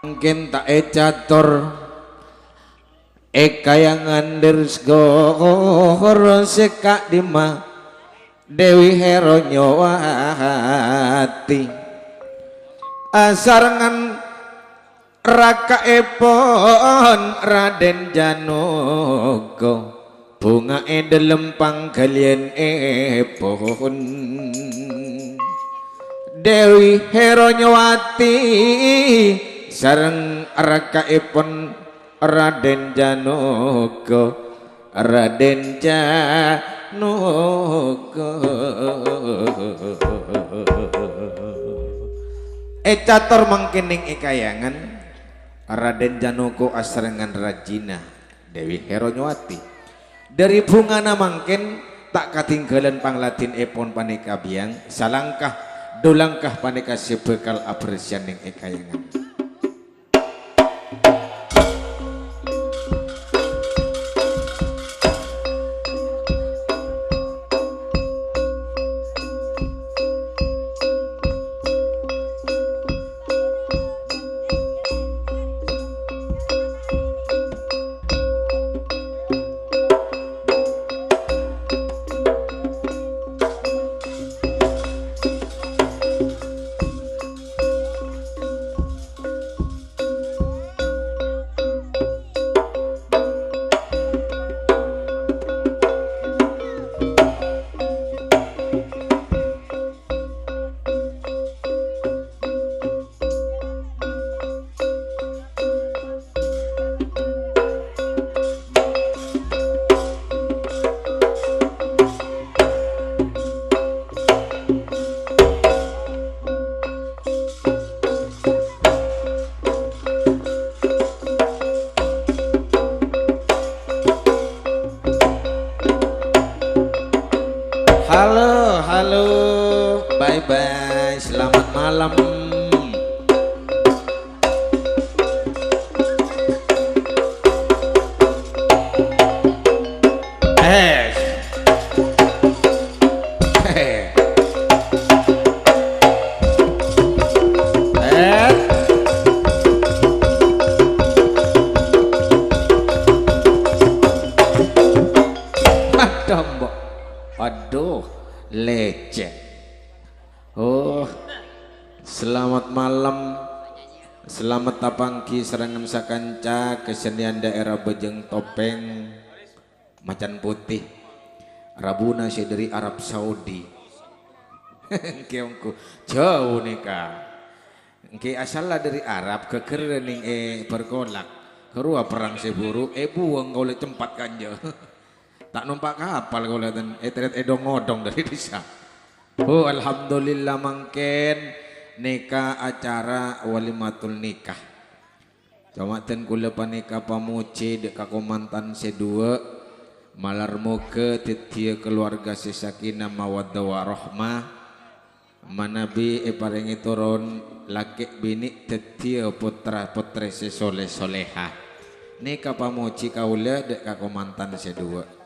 mungkin tak catur kayangan dirgor sekak dima Dewi Hero Nyowati asarangan Raka Epon Raden Janogo bunga delempang kalian epon Dewi Hero Nyowati sareng Raka Epon Raden Janogo Raden Janogo catur mangkening kayangan Raden Janogo asrengan Rajina Dewi Hero Nyowati dari bunga mangken tak katinggalan panglatin epon paneka biang salangkah dolangkah paneka sebekal abresian ning kayangan. Halo, bye-bye, selamat malam. Aduh, leceh. Oh, selamat malam. Selamat tapangki serangan sakanca kesenian daerah Bejeng Topeng Macan Putih. Rabuna si dari Arab Saudi. Kiongku jauh nih kak. Ki asalnya dari Arab ke kerening berkolak. Kerua perang seburu buang kau le tempat kanja. Tak numpak kapal kau lihat ternyata edong-odong dari desa. Oh alhamdulillah mangken nikah acara walimatul nikah. Cuma ten kula panika pamuci dek kakomantan sedua malar muka titia keluarga sesakinah mawaddah warahmah manabi paringi turun laki bini titia putra putri sesoleh soleha. Nikah pamuci kaula dek kakomantan sedua.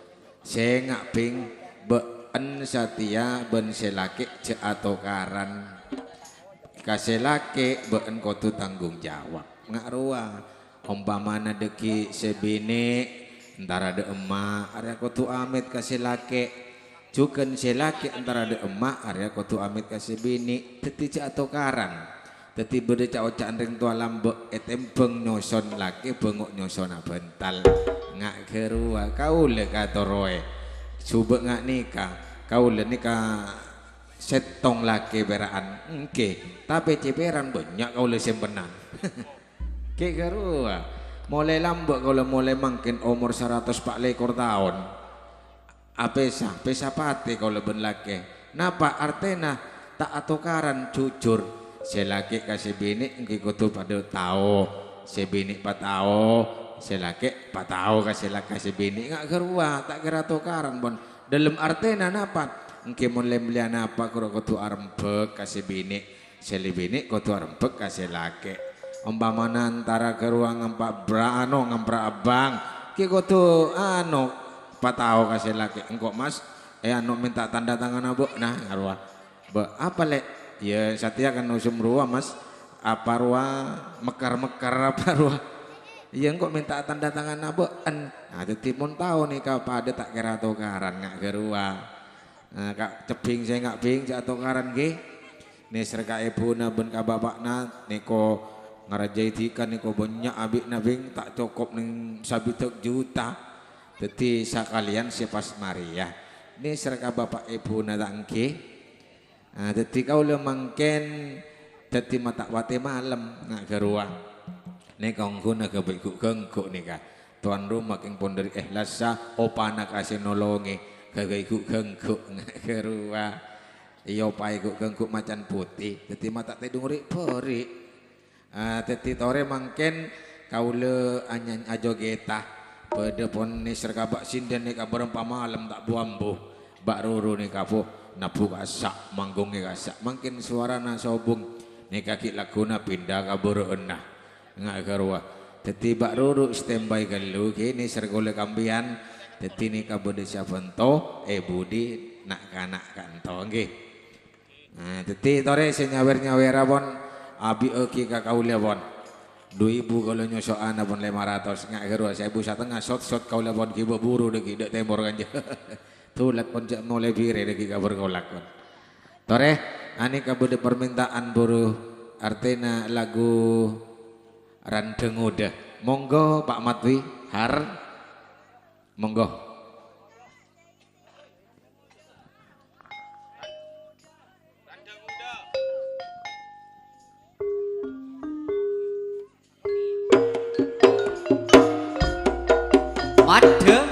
Saya ngaping ben satia ben selaki ce atau karan kaselaki ben kotu tanggung jawab ngaruah umpamana deki sebini antara de emak area kotu amit kaselaki cuken selaki antara de emak area kotu amit kasebini teti ce atau karan teti bede ca ocaan ring tua lambek etembeng nyoson laki bengok nyosona bental ngak kerua kau le katoroe coba ngak nikah kau le nikah setong laki beraan engke tapi ceperan banyak kau le sempenan ke kerua mulai lambek kau le mulai mangkin umur 104 tahun apesa pesa pati kau le ben laki napa artena tak atukaran jujur selaki kasih bini engke kutu pada tahu sebini patao selake patau kasih bini nggak kerua tak kira tukaran bon dalam artena napa engke mon lembelian apa kuro kutu arempek kasih bini seli bini kutu arempek kasih lake umpamana antara kerua ngampak brano ngampra abang ki kutu patau kasih lake engkok mas anu minta tanda tangan abo nah arwah apa lek ya Satya kan usum ruah mas apa ruah mekar-mekar apa ruah iya kok minta tanda tangan aboan nah titipun tahu nih kau pada tak kira tukaran nggak gerua nah kak ceping saya nggak bing jatuh tukaran ge nih serka ibu na ben ka bapak na niko ngarajai tikan niko banyak abik nabing tak cukup neng sabitek juta jadi sekalian si pas Maria nih serka bapak ibu na tangki nah jadi kau lemangken jadi mata wate malam nggak gerua nih kongku na kebeku kengku nih kak tuan rumah keng pun dari ikhlas sa opana kasih nolongi kebeku kengku nggak gerua iyo pai kuk gengkuk macan putih jadi mata tedungri peri teti tore mangken kaule anyan ajo geta pada pon ni serkabak sinden ni kabarang pamalam tak buambu bak ruru ni kapo nabu kasak manggung ni kasak mangkin suara na sobung ni kaki laguna pindah kaburu enah ngak kerua teti bak ruru standby galu kini sergole kambian teti ni kabode siapento budi nak kanak kantong nggih. Nah, teti tore senyawer-nyawera pon abi eki kakaulia pon 2000 kalau nyosokan pon 500 ngak gerua 1000 shot kaulia pon kibo buru deki dek tembor kanja tulak pon jak mulai bire deki kabur kolak pon tore ani kabode permintaan buru artena lagu Randeng Udah monggo Pak Matwi har monggo Madem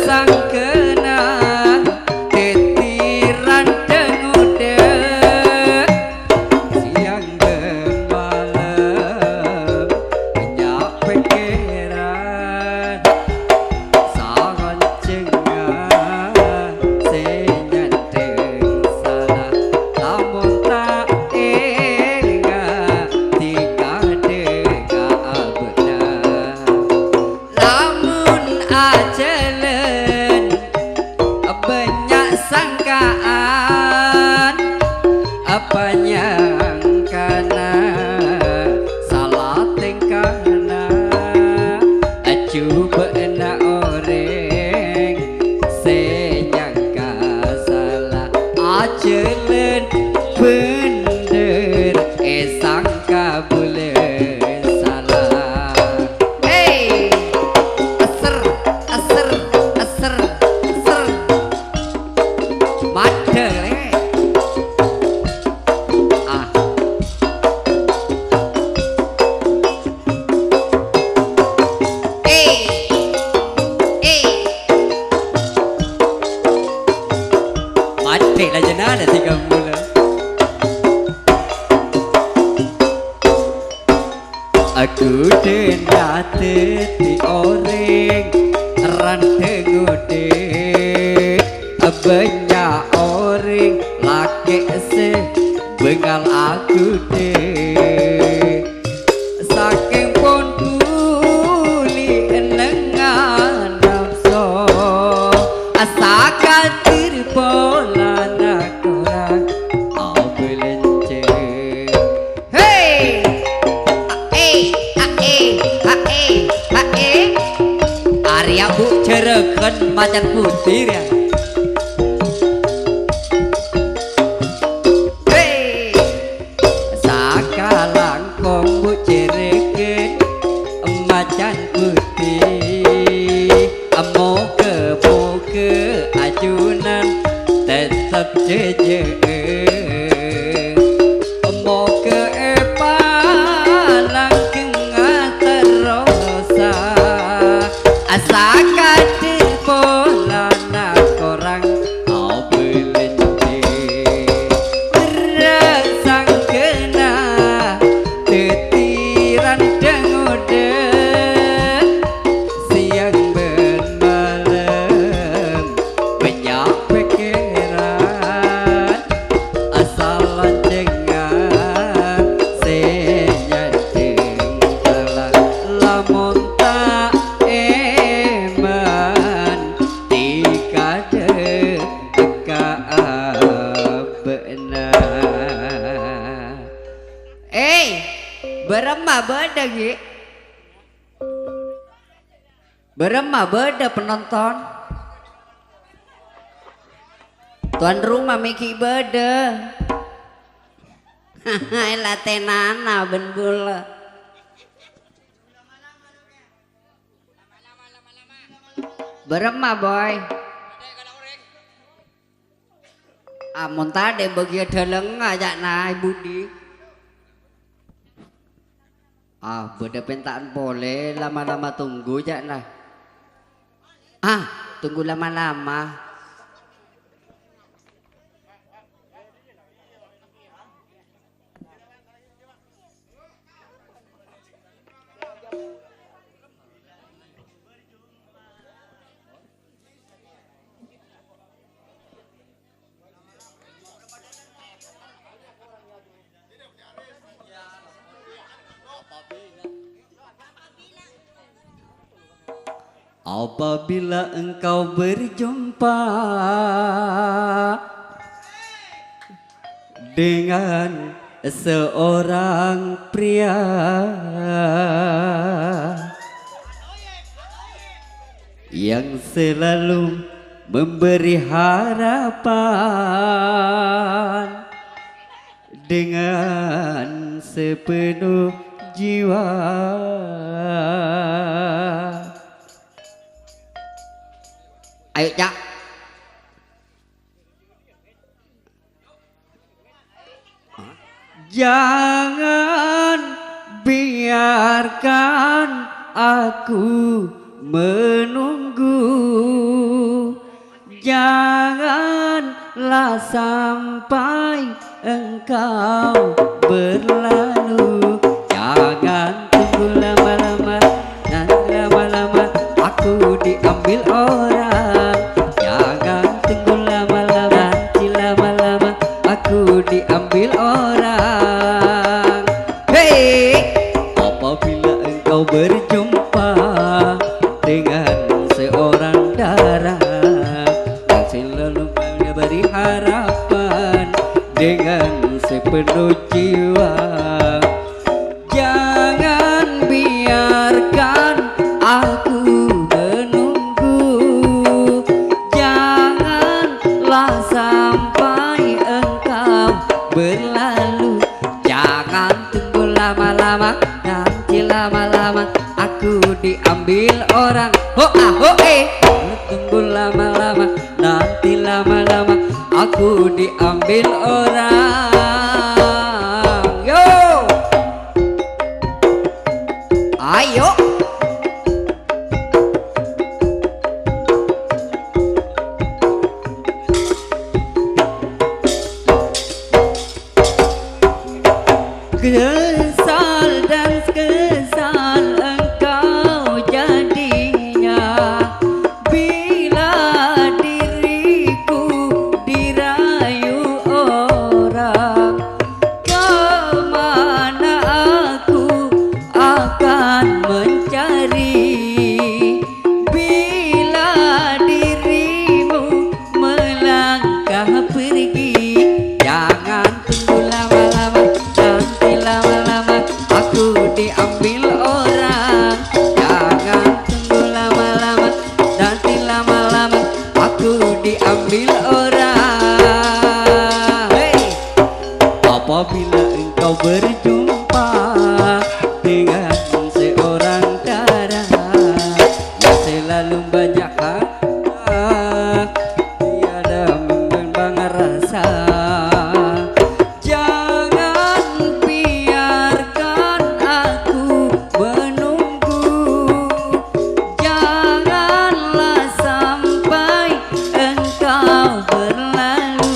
Sang kenal Nek lah jenah ada 30. Aku denate di oreng ranteng ngode banyak orang laki se bengal aku deh saking pun kuli enengan nafsu asakan tirpolan orang au belence hey Arya bu cereken macan putih ya macan putih moke ajunan tetap jeje moke palang kenga terosa asakan dirpolana korang au belente resang kena tetiran dengode beremah beda penonton tuan rumah Miki beda hahaha tenana ben bola beremah boy amun tadi bagi daleng aja naik budi beda pentaan boleh lama-lama tunggu aja nah tunggu lama-lama apabila engkau berjumpa dengan seorang pria yang selalu memberi harapan dengan sepenuh jiwa. Ayo Cak. Jangan biarkan aku menunggu, janganlah sampai engkau berlalu. Jangan tunggu lama-lama, nanti lama-lama aku diambil orang. Jangan tunggu lama-lama, nanti lama-lama aku diambil orang. Hei, apabila engkau berjumpa dengan seorang darah yang selalu memberi harapan dengan sepenuh jiwa, jangan biarkan aku menunggu, janganlah sampai engkau berlalu. Jangan tunggu lama-lama, nanti lama-lama aku diambil orang. Tunggu lama-lama, nanti lama-lama aku diambil orang. Yo, ayo. diambil orang. Hey. Apabila engkau berjumpa dengan seorang dara yang selalu banyak harta, tiada mengembang rasa, jangan biarkan aku menunggu, janganlah sampai engkau berlalu,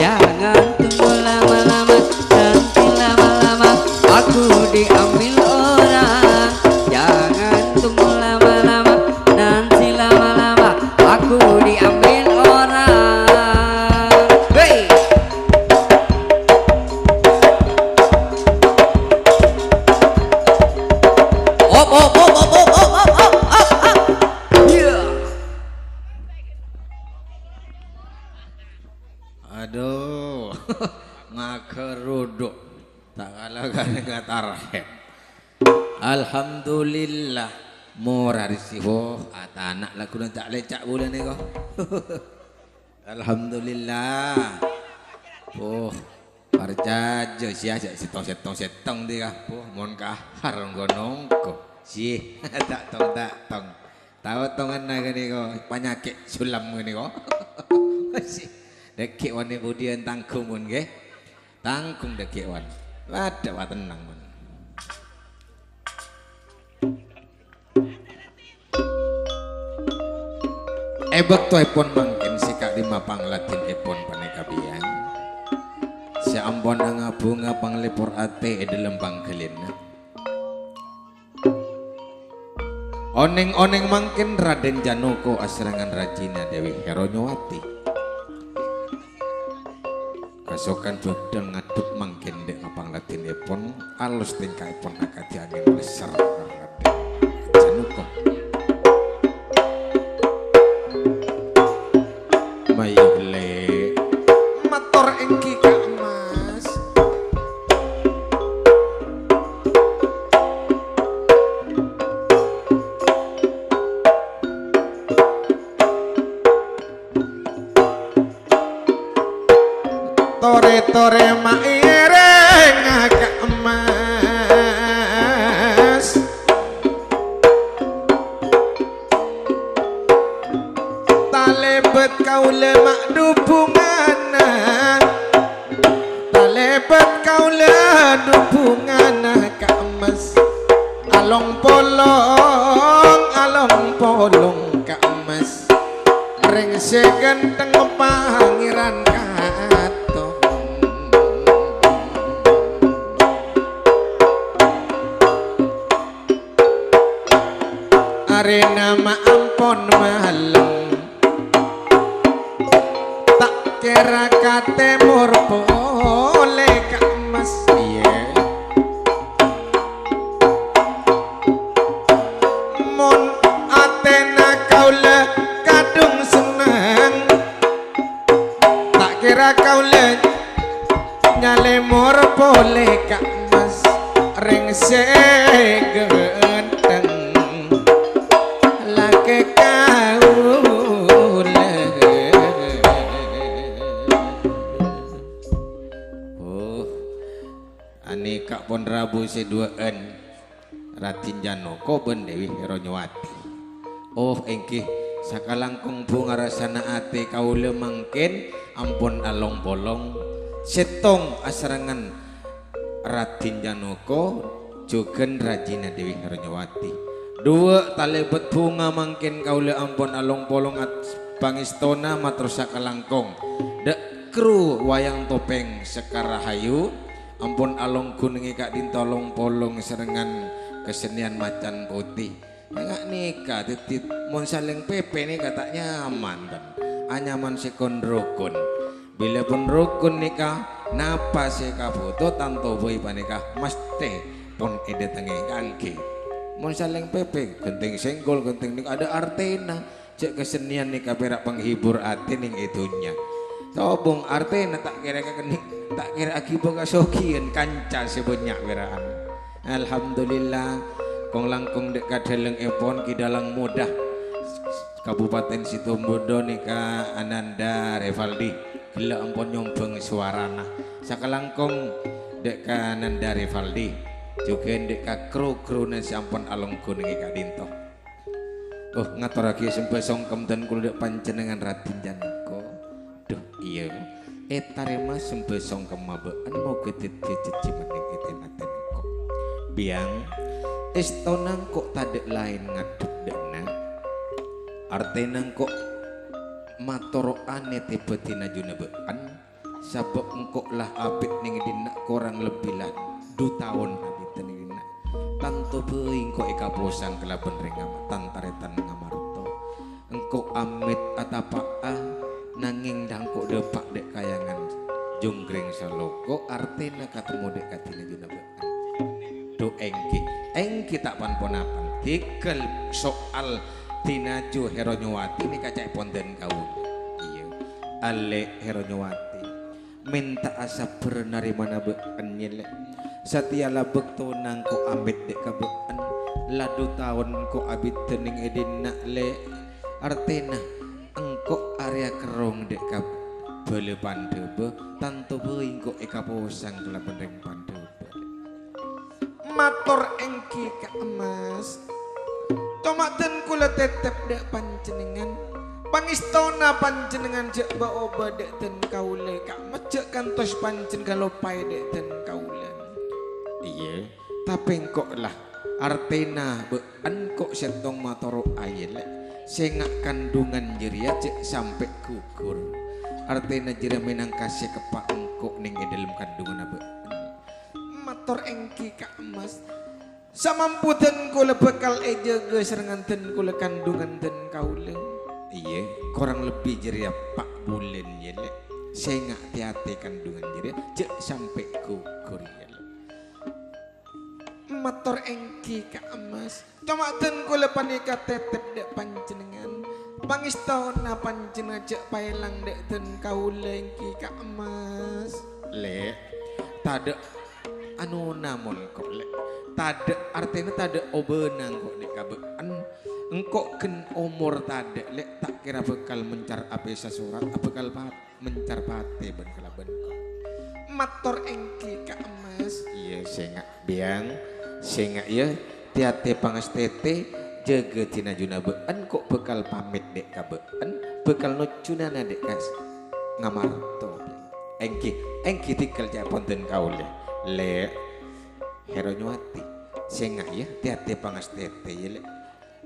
jangan tunggu lama-lama, nanti lama-lama aku diambil orang, jangan tunggu lama-lama, nanti lama-lama aku diambil orang. Hey! Op op op op op op op op op op. Yeah. Aduh, ngakeruduk tak kalah gara tarheb. Alhamdulillah murah risiho ata anak lagu tak lecak bulan ni kau. Alhamdulillah. Oh, parjajo sia setong dia. Oh, mon kahar gonong ko. Si tak tong. Tahu tongan naga ni kau penyakit sulam ni kau. Si dekik wan ni budian tangkung mun ke. Tangkung dekik wan. Ada wa tenang mun. Ebek to epon mangkin sikak lima panglatin epon panekabian. Si ambon nga bunga panglipur ate dalam bangkelin. Oneng-oneng mangkin Raden Janoko asrangan Rajina Dewi Heronyowati. Kasokan jodang ngaduk mangkin dek panglatin epon alus tingkah epon akadi angin lesar Raden Janoko. Mayule mator engki Kak Mas. Tore maireng Kak Mas. Talebet kau lemak dubungana, talebet kau le dubungana Kak Mas. Along polong Kak Mas. Ring segenteng pangeran Katong. Arena ma ampon malam tak kira kate mur boleh Kak Mas. Yeah. Mon atena kau le kadung senang, tak kira kau le nyale mur boleh Kak Mas. Ring segenteng lake kau le. Oh, ani Kak pon Rabu seduaan Raden Janoko ben Dewi Heronyowati. Oh engki sakalangkung bunga rasana ate kaula mangkin ampun along bolong setong asrangan Raden Janoko jugen Rajina Dewi Heronyowati. Dua talebet bunga mangkin kaula ampun along bolong at pangistona matur sakalangkung dek kru wayang topeng Sekar Rahayu ampun along gunungi Kak dintolong polong serengan kesenian macan putih. Enggak nikah titit mon saling pepe nih katanya aman dan anyaman sekon rukun. Bila pun rukun nikah napa seka foto tanto boy panikah mesti pun ide tengi kangki. Mon saling pepe genting senggol genting nikah ada artena cek kesenian nikah perak penghibur hati ning itunya. Tobong artena tak kira kening tak kira akibat kasokian kanca sebanyak beraan. Alhamdulillah kong langkung dek kadeleng epon ki dalang mudah Kabupaten Situbondo nika Ananda Revaldi gila ampun nyombeng suarana sakalangkong dek ka Ananda Revaldi juga dek ka kru-krune sampun alunggun niki Kak Dinto. Oh ngaturake sembah songkem dan kula dek panjenengan Raden Janaka. Duh iya etare mas sembah songkem mabeken mau gedhe ceci mening eten-eten kok. Biang istana kok tadek lain ngadep dana artena kok matoroane tiba tina junebaan sabab engkok lah apik ning dina kurang lebih lah 2 tahun habis ning dina tanto being kok eka bosan kelaben ring tantaretan ngamarto engkok amit atapaa nanging dangkok depak dek kayangan junggreng saloko artena ketemu dek katina junebaan do engki tak pan-ponapan tikel soal Tinaju Heronyowati ini kacai ponten kau iya ale Heronyowati minta asa bernari mana bean nyelek satiala bekto nangko ambet dek kabean ladu tahun ko abit tening edin nak le artena engko area kerong dek kab bele pandebe tanto being ko eka posang kelaban reng pandebe mator engki ka emas tomaten kula tetep dek panjenengan pangistona panjenengan jek baoba dek ten kaule kak mecek kantos panjen kalau pai dek ten kaule iya tapi kok lah artena bean kok setong matoro ayel sengak kandungan jeria cek sampai gugur artena jeria menang kasih kepak engkok ning dalam kandungan bean mator engki kak emas samampu den kula bekal ejaga serangan den kula kandungan den kaula iya kurang lebih jeria 4 bulan ya lek saya ngak hati kandungan jeria cek sampai gugur ya lek mator engki ka emas cuma den kula panika tetep dek panjenengan pangistona panjenengan cek pailang dek den kaula engki ka emas lek tade anu namun kok lek tade artinya tade obenang kok dek kabean engkok ken umur tade lek tak kira bekal mencar apesa surat bekal mencar pate ben kalaben kok mator engki ka emas iya sengak biang sengak ya tiate pangestete jaga tina juna bean kok bekal pamit dek kabean bekal nucunana dek kas ngamarto engki tikal japonten kaule le Heronyowati sengak ya tiate pangestete ya le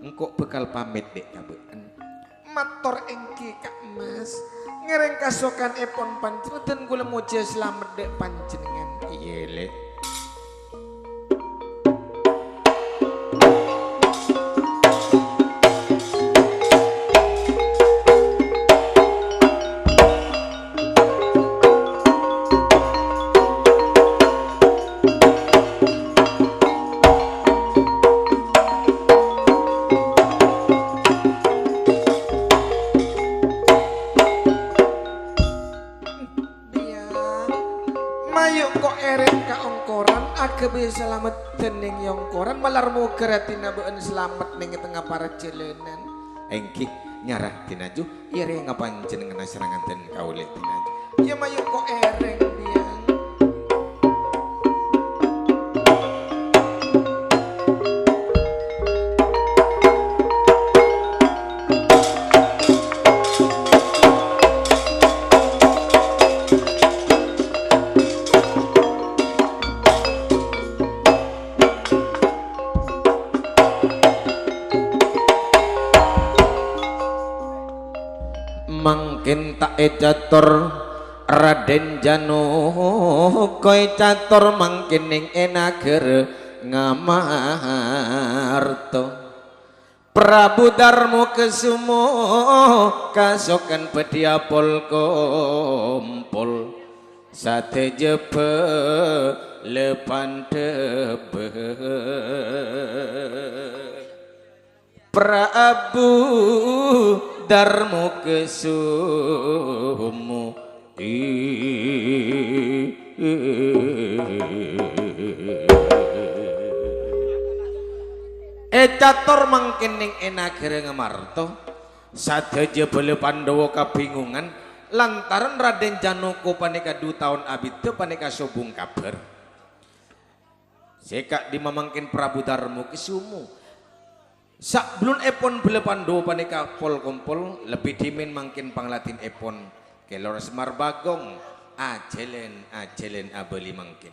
engkok bekal pamit dek kabean mator engki kak emas ngereng kasokan epon panjenengan dan kula muja selamat dek panjenengan iya le selamat dening yongkoran malarmu keratina beun selamat ning tengah para jelenan engki nyarah tinaju ire ngapan jenengan serangan den kaule tinaju ya mayu kok ereng biang mangkin tak catur Raden Janaka catur mangkin ning enager ngamarta Prabu Darmo Kesumo kasokan pediapol kompol sate jebe lepan debe Prabu Darmo Kesumo catur mangkin ning enagere ngamarta Sateja bele Pandawa kabingungan lantaran Raden Janaka paneka 2 tahun abit teu paneka sobung kabar. Seka dimamangkin Prabu Darmo Kesumo. Sablun epon bele Pandawa paneka pol kompol lebih dimin mangkin panglatin epon kelor Semar Bagong ajelen abeli mangkin.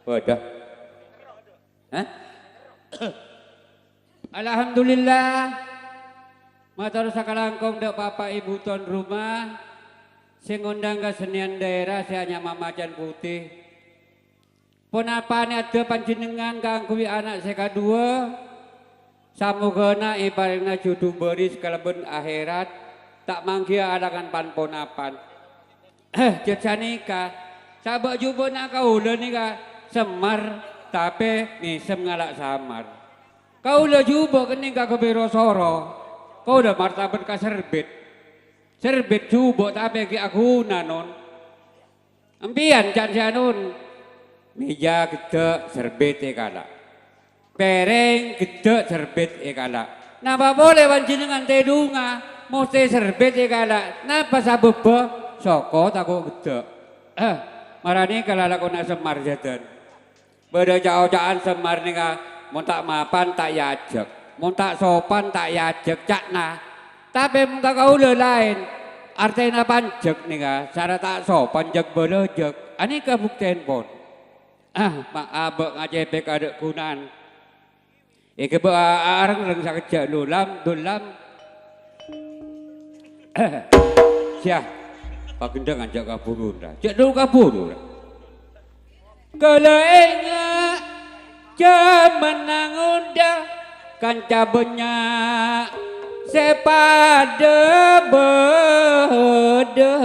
Wadah. Hah? Alhamdulillah. Matur sakalangkong dek Bapak Ibu tuan rumah. Sing ngundang kesenian daerah saya Mamacan Putih. Punapane ada panjenengan kanggo anak saya kadua. Samugana iparina jodoh beris kaleben akhirat. Tak manggia alangan panponapan. Jajanika. Sabak jumpa nak kaula nika Semar tapi nisem ngalak samar. Kaula jumpa kening ka kebiro soro. Kau udah martabat ka serbit. Serbit jumpa tapi ki aku nanon. Ampian can janun. Meja gede serbit ekala. Pereng gede serbit ekala. Napa boleh panjenengan tedunga mesti serbit ekala. Napa sabebe soko takut gede. Marani kalalakona Semar jadan. Beda jauh-jauhan Semar nika mun tak mapan tak yajek, mun tak sopan tak yajek cakna. Tapi mun tak kaula lain. Artinya panjek nika, cara tak sopan jek belejek. Ani kabukten pun. Mak abek ngajebek adek kunan. Iki be areng reng sakejak lulam. Syah. Pagendang ajak kaburu dah. Cek dulu kaburu dah. Kalau ingat jaman udah kanca banyak sepada bede.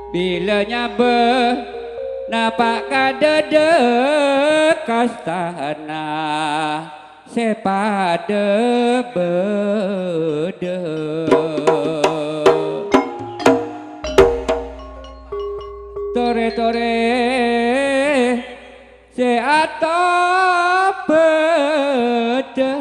Bila nyabe napak kadede kastana sepada bede. Tore se atop bede.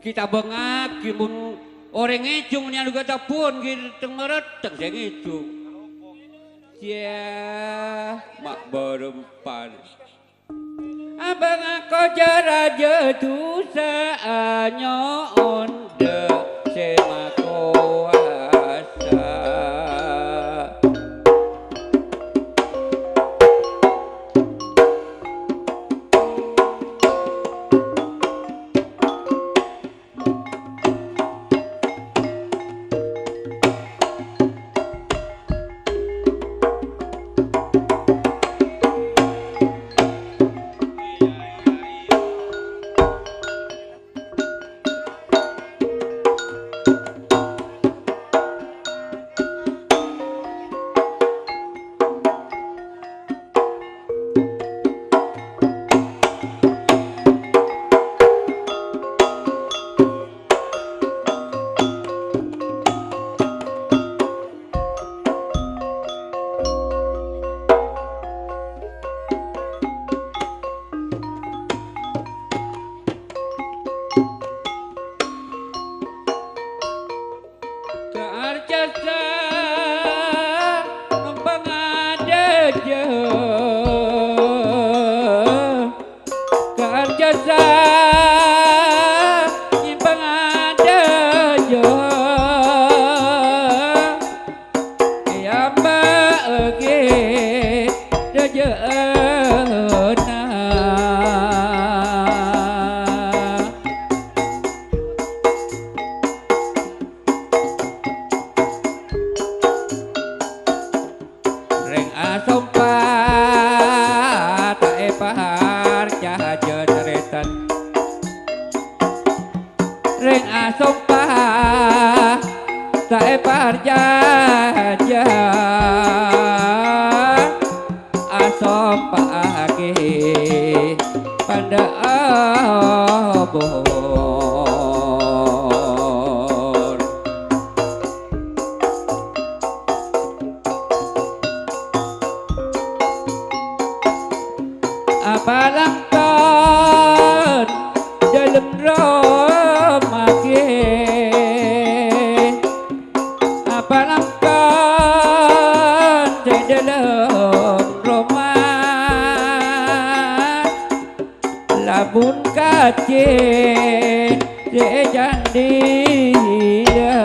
Kita bengak kimun orang ngejung nya juga tapun gitu meret teng sing ngejung. Ya mak berempan. Abang aku jaraja tu saanyo onde semakoasa. ring asumpah tak parjaja asumpah ki pada abor apalangkan dalam romake apalangkan di dalam rumah labun kacin di jandila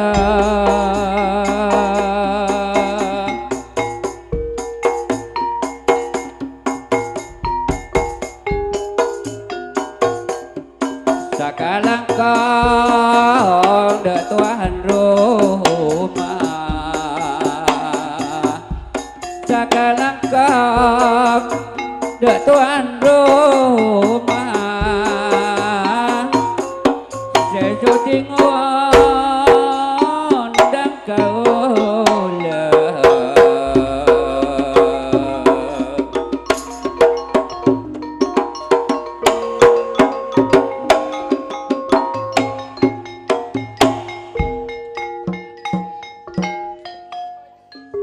sakalang kong de tuan rumah sakalang kong de tuan rumah sesuting dan kaulah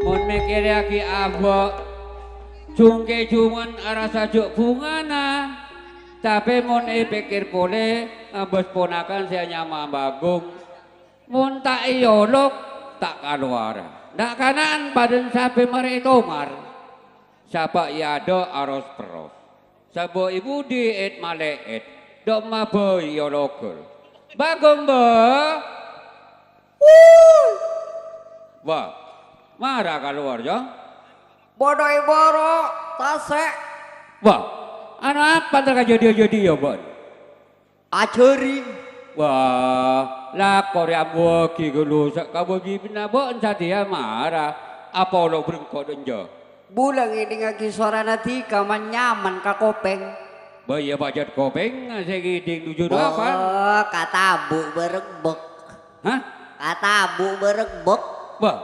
mon mikir aki abok jungke jungan arah sajuk bungana tapi mon pikir boleh abos ponakan saya nyama bagung mon tak iolok tak kaluara ndak kanan badan sampai meretomar siapa iado aros peros sabo ibu diet maleet dok maboy iolokul bagung ba wah marah keluar ya Bodoh boro tasek wah anak apa ntar jadi ya bon ajering wah lah korea bogi gulu sak kabogi pinabon sadia marah apa lo berengkok denjo bulang ini ngaki suara nanti kaman nyaman ka kopeng bayar budget kopeng segiding tujuh apa kata bu beregbek hah kata bu beregbek wah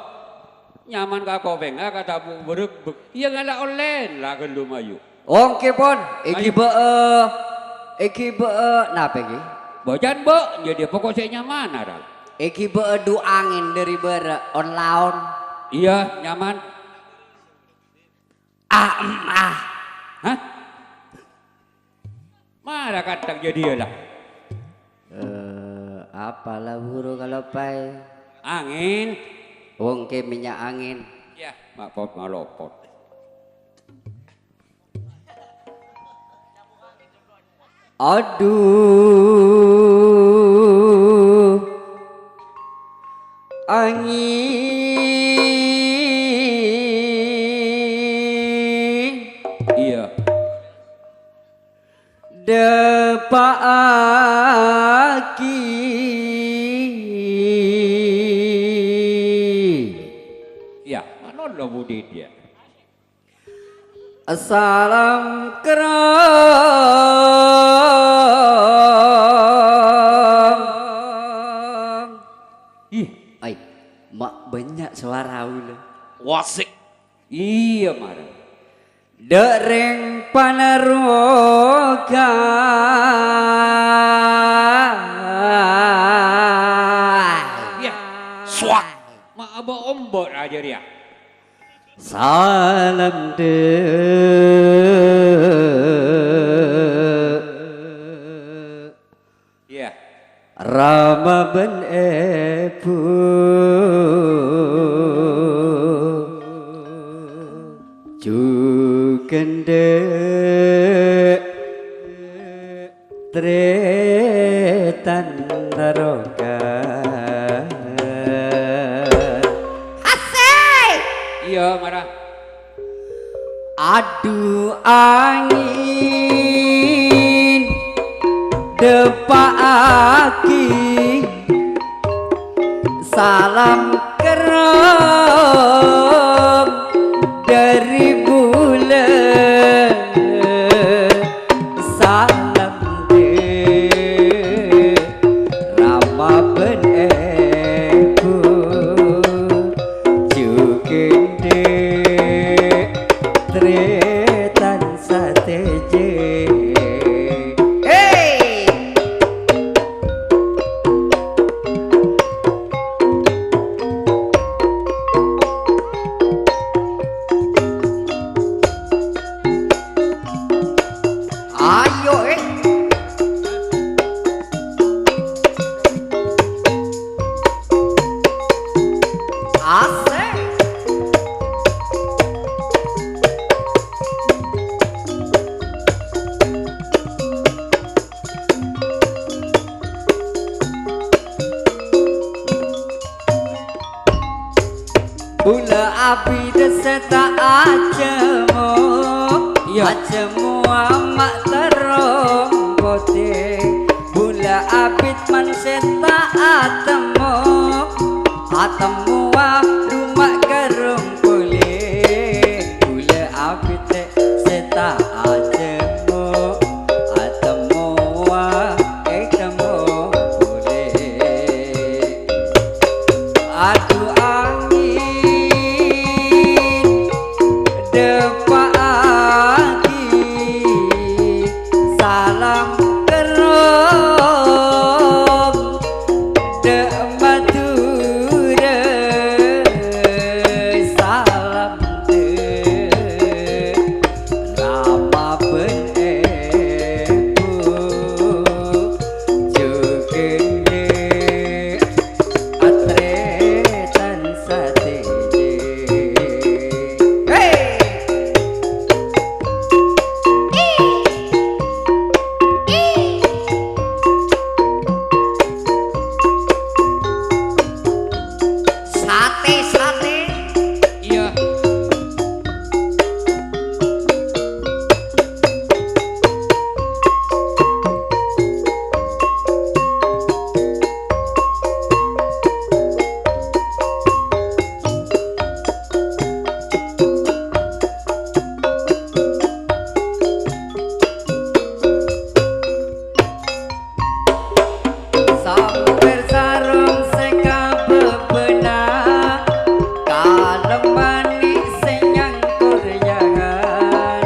nyaman ka kopeng kata bu beregbek iya ngala online lah gelu mayu oke pon iki be napa iki bojan bo jadi pokok saya nyaman ada iki be du angin dari bere on laon iya nyaman hah marah kadang jadi lah apalah buru kalau pai angin wong ke minyak angin ya mak pot malopot aduh angin iya depaaki iya anon lo budi dia salam kerang ih ay mak banyak suara ulah wasik iya marah dereng panaroga iya swak mak abah ombot aja dia salam de iya Rama ben epu Jukende tretan naroka iya marah Aduh angin depaaki salam kerem dari bulan salam de Rama api deseta acemu Iya. acemu amak terong kote bula abit man seta atemu atemu rumah garung kule bula abit seta acemu atemu ketemu kule adu angin depagi salam kerong de madura salam de rama benebu jugende atretan sateje hey sate Iya. samper sarung seka bebenah kalem manis senyang kuryangan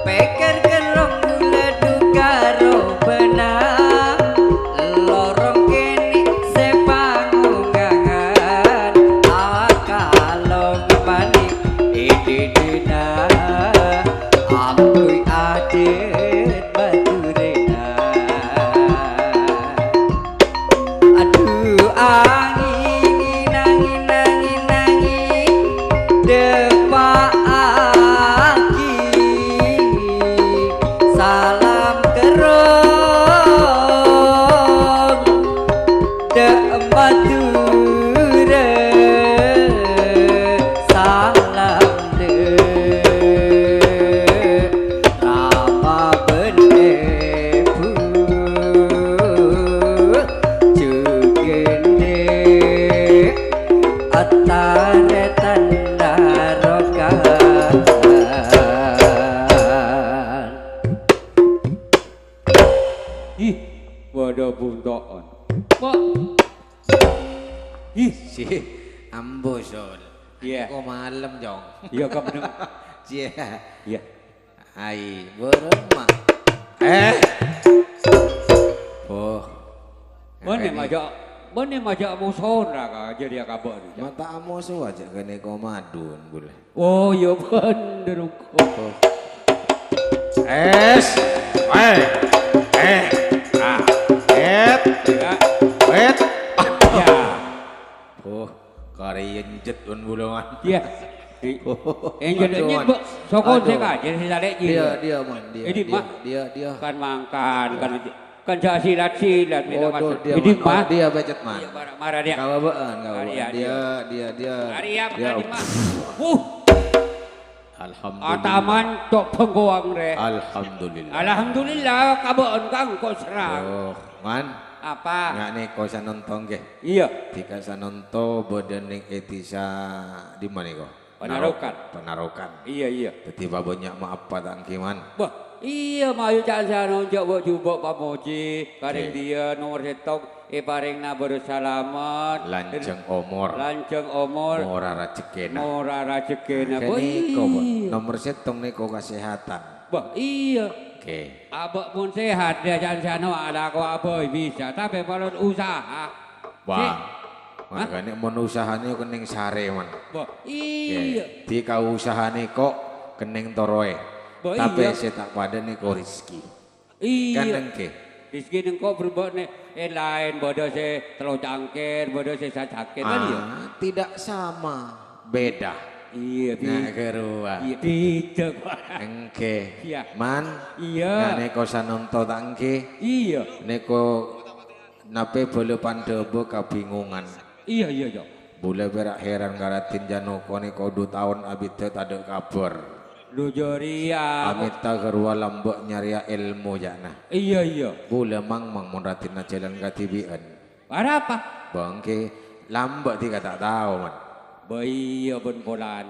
peker gerong gula dugaro benah lorong kini sepanggungangan akalong manis ididina ambui adet baturena aduh angin depagi salam kerong de madura salam de rama benebu jugende atare tandarokan Ih, waduh buntoon. Kok? Ih, Si ambo sol. Iya. Kok malam jong. iya kau bener. Cie. Iya. Ai berema. Oh. Mana majak musona ka jadi kabar. Mata amoso aja kene komadun boleh. Oh, iya bener kok. Es. Et. Ya. Oh, kariyen jet un bulungan. Iya. Yang jadinya bu, sokon saya kan jadi saya lihat Dia man, dia. Ini, Mak. Dia. kan makan kan silat Oh, tuh, dia Jadi man. Oh, mah dia becet man. iya marah dia. Kawabaan. Iya, Dia. Arya Dia. tadi mah. Alhamdulillah. Ataman tok penggoang re. Alhamdulillah. Alhamdulillah kaboon kang kok serang. Oh, man. Apa? Nggak nih kau sanonton ke? Iya. Tika sanonto bodening etisa di mana kau? Penarokan. Iya. Tiba banyak maaf patang kiman. Wah, iya mayu jangan sana jawab jubok pamoji. Paring dia nomor setok. Paring na bersalamat. Lanceng omor. Mora racekena. Kini kau nomor setong nih kau kesehatan. Wah, iya. Oke. Abang pun sehat dia jangan sana ada kau apa bisa. Tapi kalau usaha. Wah. Makanya mau usahanya kening sare man. Wah, iya. Di kau usahanya kok kening toroe. Wah, Tapi iya. saya tak pada nih kau rizki. Iya. Kan nengke. Rizki neng kau berbuat nih lain bodoh saya terlalu cangkir, bodoh saya sakit kan ya. Tidak sama, beda. Iya, Nah kerua. iya, beda kok. Engke. Iya. Man. Iya. Nah neko sanonto tangke. Iya, Neko nape bole pandebo kabingungan. iya, Jo. Boleh berak heran ngaratin Janoko ni kau 2 tahun abit tak ada kabar. Lujoria. Amit tak gerua lambok nyari ilmu jana. Iya. Boleh mang monratin na jalan katibian. Para apa? Bangke lambok tiga tak tahu man. Iya ben polan.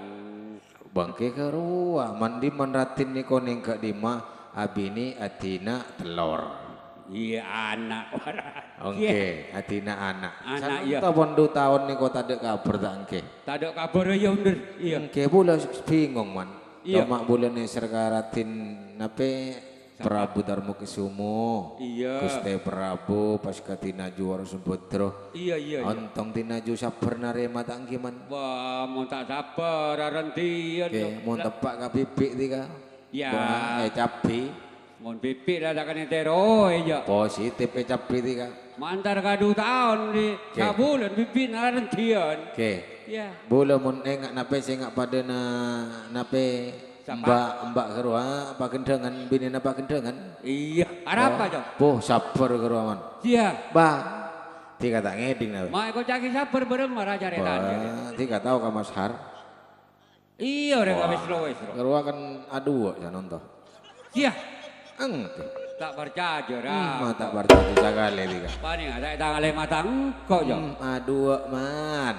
Bangke gerua mandi monratin ni koning ke dima abini atina telur. Iya anak. Oke, atina anak. Anak iya. Tahun 2 tahun ni kau tak ada kabar tak angke. Tak ada kabar ya undur. Iya. Angke boleh bingung man. Iya. Mak boleh ni serkaratin nape Prabu Darmokusumo. Iya. Gusti Prabu pas katina juara Sumputro. Iya. Ontong tinaju sabar narema tak angke man. Wah, mau tak sabar arantian. Oke, mau tepak ka pipik tiga. Ya. Capi. Mau pipik lah tak kena tero aja. Positif capi tiga. Mantar ka 2 tahun di sabulan pipik arantian. Oke. Ya. Boleh mun engak nape sengak pada na nape mbak kerua apa kendangan bini apa kendangan. Iya. Apa jo? Poh sabar kerua man. Iya. Ba. Tiga tak ngeding nawe. Mak kau caki sabar bareng marah cari tadi. Tiga tahu ka Mas Har. Iya orang kami slow. Kerua kan adu ya nonton. Iya. Engke. Tak percaya Tak berarti sagale tiga. Paling ada tangan mata engkau jo. Adu man.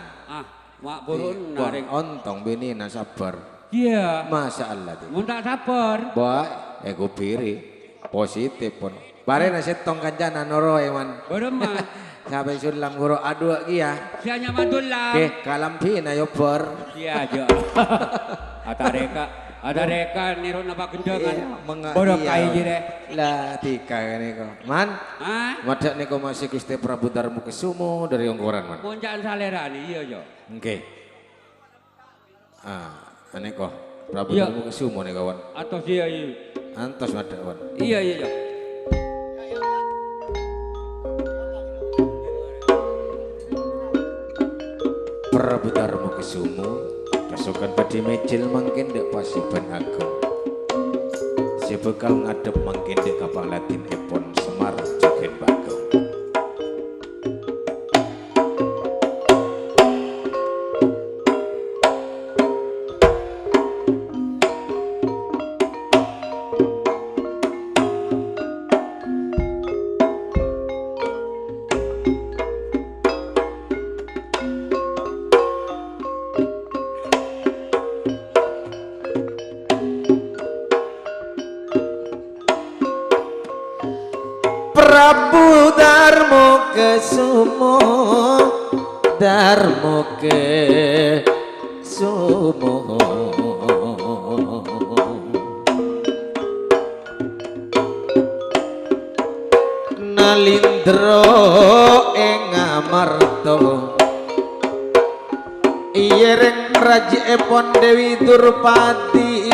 Mak burun naring. Ontong bini na sabar. Iya. Masya Allah tiga. Mun tak sabar. Baik, ego piri. Positif pun. Bare na setong kancana noro man. Bareng mah. Sampai sulam guru adu lagi ya. Sianya mantul lah. Oke, kalampi na yobor. Iya jo. Ada reka niru napa kendangan. Bodoh kai jire. Lah tika ini kok. Man. Madak niko masih Gusti Prabu Darmokusumo dari Ongkoran man. Muncak salera nih iya jo. Oke. Ane kok Prabu Darmokusumo nih kawan. Atau dia iya. Antos madak kawan. Iya jo. Prabu Darmokusumo pasukan padi mecil mangkin dek Pasiban Agung. Si bekal ngadep mangkin dek kapal Latin Epon Semar Jogen Bagong. Prabu Darmokusumo Nalindra ing Amarta iyering rajepon Dewi Durpati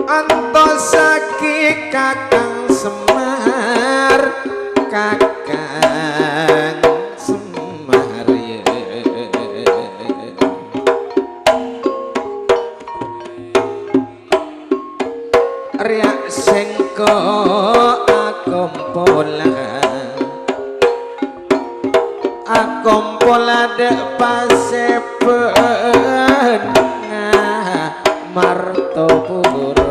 Antosake Kakang Semar ya. Riak sengko akompola dek pasepen Martopuro.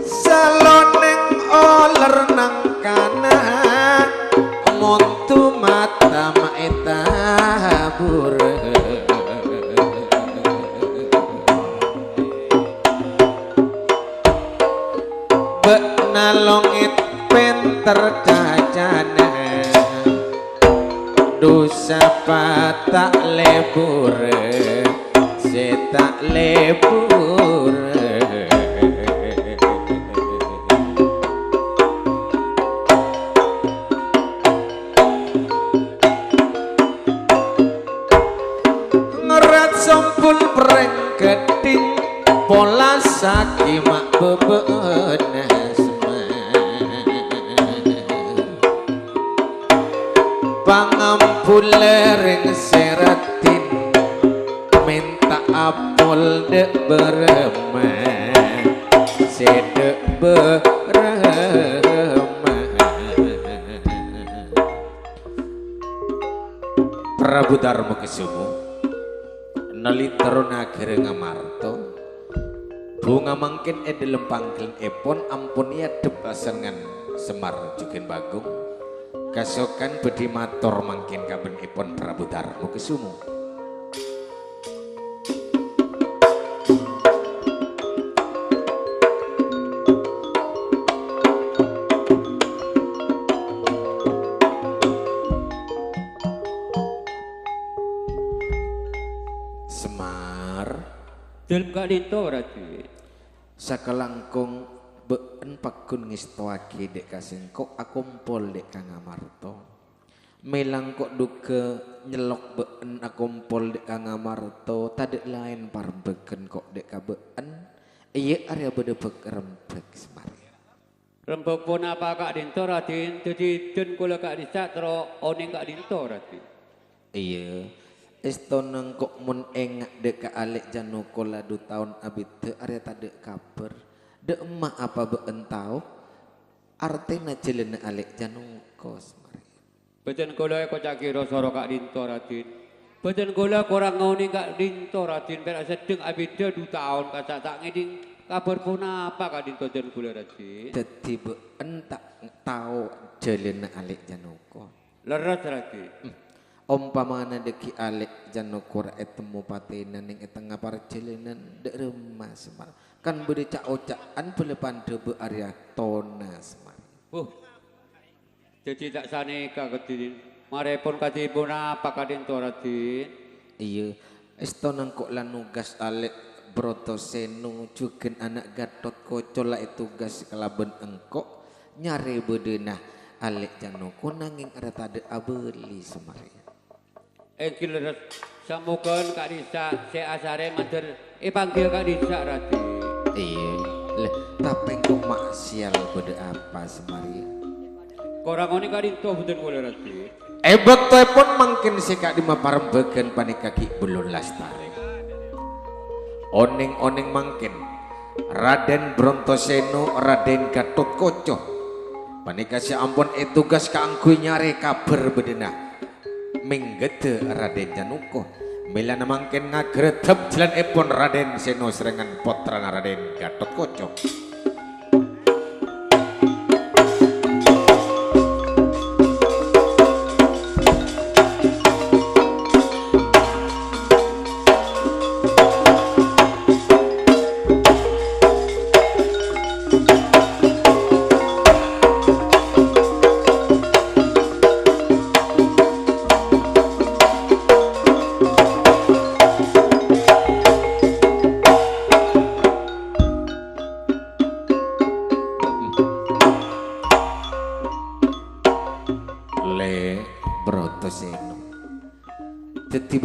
Saloneng oler nang kana montu mata maeta bure. Nalongit penter kacana dosa patak lebur setak lebur. masaki mak bebenes pangampun lereng seratin minta apol dek beremah sedek beremah Prabu Darma Kesumo nalitero nagere ngamarto bunga mangkin dalam panggilan epon ampun ia debasangan Semar Jugen Bagong kasokan bedi mator mangkin kaben epon Prabu Darma Kesumo dalam Kak Dinto berarti sakelangkung been pakun ngistoaki dek kasengkok akumpol dek Kang Amarto melang kok duke nyelok been akumpol dek Kang Amarto tadek lain parbeken kok dek kabeen iya area bedebek rempek semari rempek pun apa Kak Dinto Ratin jadi den kula Kak Disa tero oning Kak Dinto Ratin iya estoneng kok mun engak dek alek janu kola 2 tahun abit te area tadek kabar dek emak apa been tau artena jelena alek janu kos mari badan kula kok cak kira soro Kak Dinto Ratin badan kula kurang ngoning Kak Dinto Ratin perak sedeng abit 2 tahun kacak tak ngeding kabar pun apa Kak Dinto dan kula Ratin dadi been tak tau jelena alek janu kos leres Ratin umpamana deki alek janokor etemu patenan ning etengah parjelenan dek remah semar kan bede cak ocaan pelepan debe area tona semar jadi tak saneka kedin marepon kadipun apa Kadin Toratin iya estonang kok lan nugas alek Brotoseno jugen anak Gatot Kaca la tugas kelaben engkok nyare bedenah alek janoko nanging ada tade abeli semar Engkil samukan Kak Disa asare mater panggil Kak Disa Rati iya leh tapi kok maksial bede apa semari korang ini Kak Dinto betul boleh Rati bektoe pun mungkin si Kak Dima parembegen panika Ki Belun Lastari oning-oning mungkin Raden Brontoseno Raden Gatot Kaca panika si ampun tugas kaangkuy nyari kabar bedenah menggede Raden Januko melana mangken ngagretep jalan epon Raden Seno serengan potrana Raden Gatot Kaca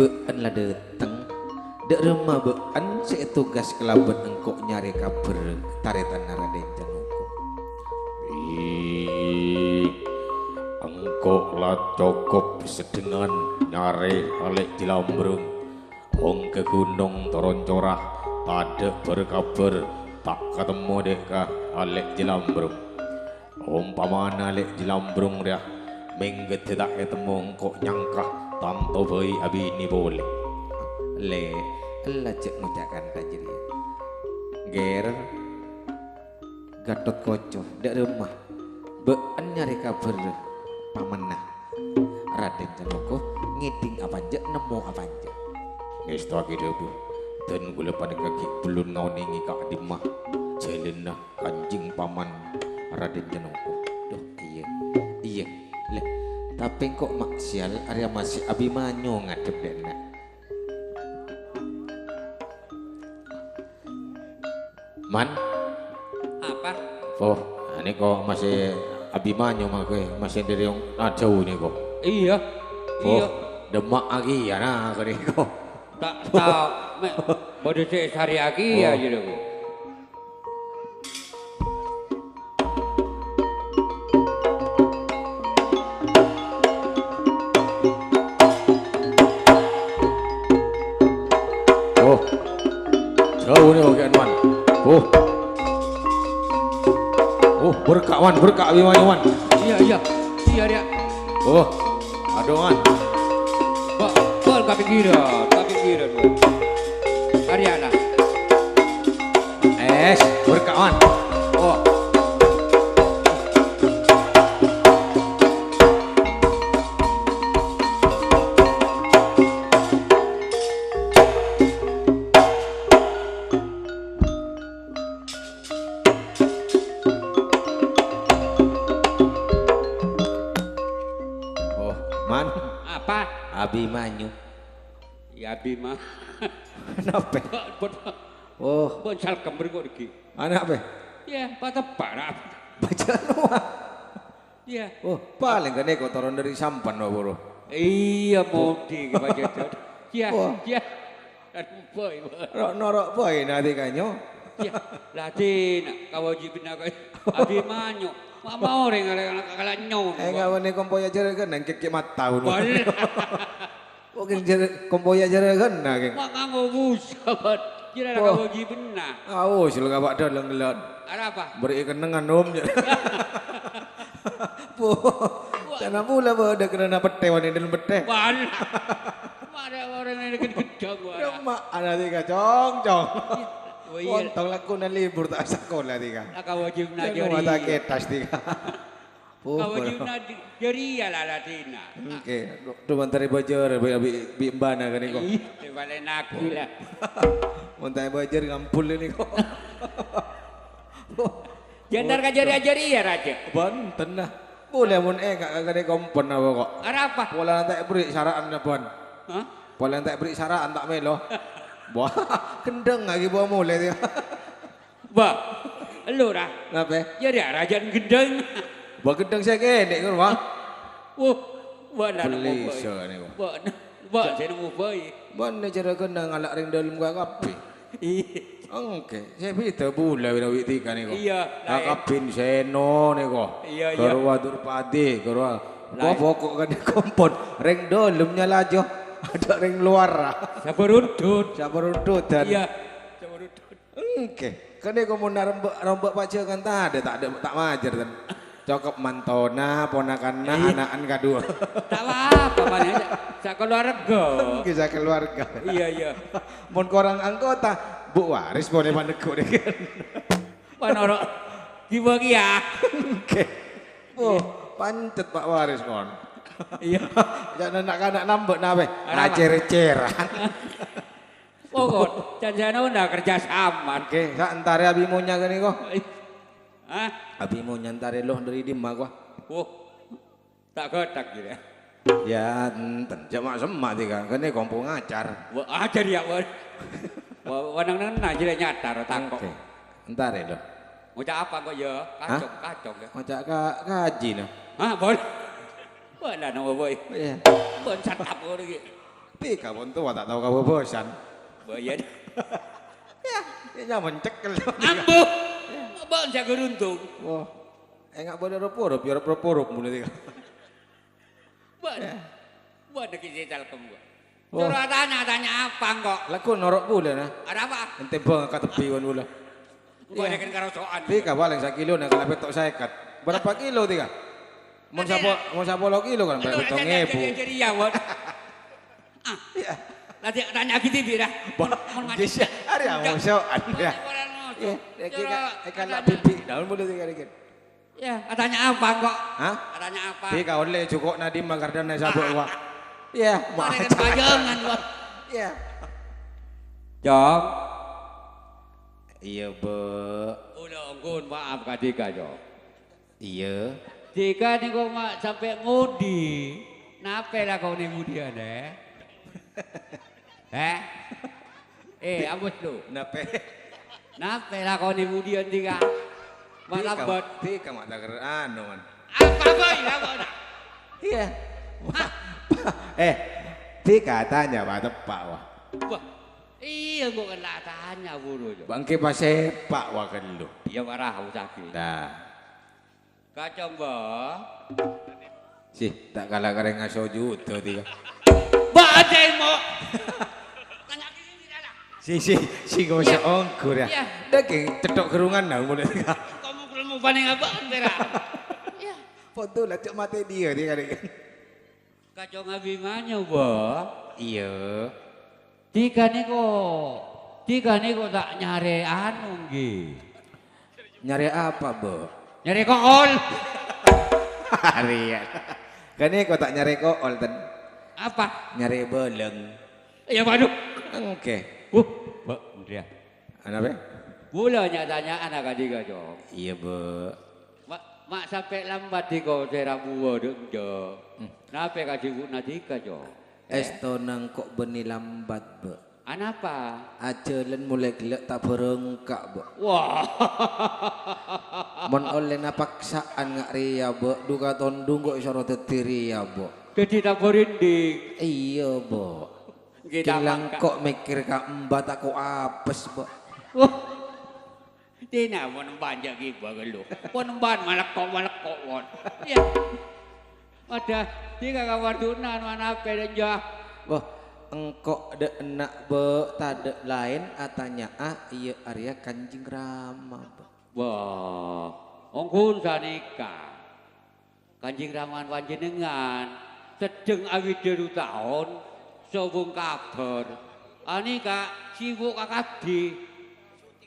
been lah dateng dek remah been si tugas kelaban engkok nyari kabar taretan Raden Januko engkok lah cukup sedengan nyari alek di Lambrung ong ke gunung Toron Corah ada berkabar tak ketemu deka alek di Lambrung umpamana alek di Lambrung dia minggat tak ketemu engkok nyangkah tanto bayi abi ini boleh le Allah cek ngucapkan tajir ger Gatot Kaca dak rumah been nyari kabar pamanah Raden Janoko ngiding apa aja nemu apa aja geus taki debu dan gula pada kaki belum ngaoningi Kak Dimah jalenah kanjing paman Raden Janoko duh iya iya le tapi kok maksial area masih Abimanyu ngadep dena man apa oh ini kok masih Abimanyu mah gue masih dari yang jauh nih kok iya iya demak lagi ya nah kok tak tahu bodoh sehari lagi ya jadi wan berkah Abimanyu wan. Iya dia. Oh, aduh wan. Bol kapinggiran. Ariana. Berkah wan. Oh. Oh, man. Apa? Abimanyu. Ya Bima. Kenapa? Bon Oh, salkem berikut iki. anak apa? Ya, patepara. Baca nuah. Ya. Oh, paling gede kotoran dari sampan wah bro. Iya modi ke baca itu. Ya. Wah. Ya. Aduh boy. Norok poin nanti kanyo. Ya. Latin kawajibin ako. Abimanyu. Mama orang kalau nyaw. Enggak wani kompoya jere kan nang kek mata uno. Bal. Oke jere kompoya jere kan nang. Maka ngobus kabat. Jira kawajibin na. Awas lu gak ada lengelot. Apa? Beri kenangan om. Bu. Tanah pula bu ada kerana pete wani dalam pete. Bal. Ada orang yang gedang gua. Mak ada tiga cong. Oh iya. Kontong laku na libur tak sekolah tiga. Kawajib na Jangan mata ketas tiga. Kawajib na jari ya lah Latina. Oke, tu menteri bajar, bi mbana kan iko. Di balik naku lah. Menteri bajar ngampul ini kok. Jandar kajari-ajari ya Raja. Banten nah. Boleh mun gak kene kompon apa kok. Apa? Pola nanti beri saraan na bon. Hah? Pola nanti beri saraan tak melo. Wah, kendeng lagi bawa mulai dia. Ba, lu dah. Kenapa? Jadi Raja gendeng. Bawa kendeng saya gede kan wah. Ba dah Beli ni kok. Ba saya nemu boy. Mana cara kendeng alak ring dalam gua kape. Oke, saya pita bula bila witika ni kok. Iya. Kakapin seno ni kok. Iya. Kerwa durpadi, kerwa. Gua pokok kan kompon. Ring dalamnya lajo. Ada ring luar. Sabaruntut. Sabaruntutan. Iya. Sabaruntut. Oke, kan dia komunar rombak pacar kan tak majar kan. Cokap mantona, ponakanna, anakan kedua. Tak apa mana aja. Sa keluarga. Kisah keluarga. Iya. Mon korang anggota, Bu Waris boleh mandekuk deh kan. Panoro. Dibagi ya. Oke. Oh, pancet Pak Waris kon. Iya. Jangan anak-anak nambah nabe. Apa? Acer-ceran. Pokok, janjana udah kerja sama. Oke, sak antare abimonya kan kok. Hah? Abimonya antare loh dari dimah gua. Tak ketak gitu. Ya, enten cuma semak tiga. Kan ini kompong ngacar. Wah, ajar ya, Wan. Wanang aja nyatar tangkok. Oke. Antare loh. Ngucap apa kok ya? Kacok ya. Ngocak kaji nah. Hah, Bon? Bon lah nama boy. Iya. Bon satap kok lagi. Tika pun tua tak tahu kau bosan. Boyan. Ya, ini mencekel. Ambu. Bon saya geruntung. Wah, enggak boleh rupurup, biar rupurup mulai tiga. Bon. Bon nak isi telkom gua. Oh. Suruh tanya apa kok? Laku norok bulan nah. Ada apa? Ente bang kat tepi wan bulan. Gua ada kan karosokan. Tika paling 1 kilo nak kalau petok saya kat. Berapa kilo tiga? Mau sapo lo kilo kan berapa petok ngebu. Jadi ya, Bon. Iya. Nanti tanya gitu dah. Bisa. Hari mau soan ya. Ya, kita nak pipi. Daun boleh tiga dikit. Ya, katanya apa kok? Hah? Katanya apa? Tika oleh cukup Nadim magardan na sabuk wa. Iya, Ada kan pajangan, Bon. Iya. Jom. Iya, Bu. Udah nggon maaf Dika, Jom. Iya. Dika ni kau mak sampai ngudi. Napa lah kau ni mudian abus lu. Nape? Napa lah kau ni mudian Dika? Malabot. Tika mak dagar anu man. Apa boy lah kau nak? Iya. Tika tanya Pak tepak wah. Wah, iya gua kena tanya buru jo. Bangke pasepak wah kan lu. Dia marah sakit. Dah. Kacang bah. Sih, tak kalah kareng ngaso juta tiga. Baca mo. Tanya gini dah. Si kau bisa ongkur ya. Iya. Daging cetok kerungan nah mulai tiga. Kamu belum mau paling apa antara? Ya. Foto lah cok mati dia kali. Kacau ngabimanya, Bo. Iya. Tiga niko tak nyari anu nggih. Nyari apa, Bo? Nyari kool. Harian. Kani kok tak nyari kool ten. Apa? Nyari beleng. Ya waduh. Oke. Bo, dia. Apa? Gula nyatanya anak adik Jo. Iya, Bo. Mak sampai lambat di kau tera buah dong Jo. Napa kasih nadika Jo? Esto nang kok beni lambat, Bo. Anapa? Ajalan mulai gelek tak berengkak, Bo. Wah. Mon oleh napaksaan ngak ria, Bo. Duka tondung kok isoro tetiri ya, Bo. Jadi tak berinding. Iya, Bo. Kita Kilang mangka. kok mikir kak embat aku apes, Bo. Wah. Tina mo nang banja giba galo. Mo nang ban malakok won. Ya. Ada tiga kawardunan mana peden jah. Wah, engkok de enak, Bo. Tade lain atanya iya Arya Kanjeng Rama, Bo. Wah, ongkun sanika. Kanjeng Raman panjenengan sedeng awit 2 tahun sobung kabar. Anika sibuk kakabdi.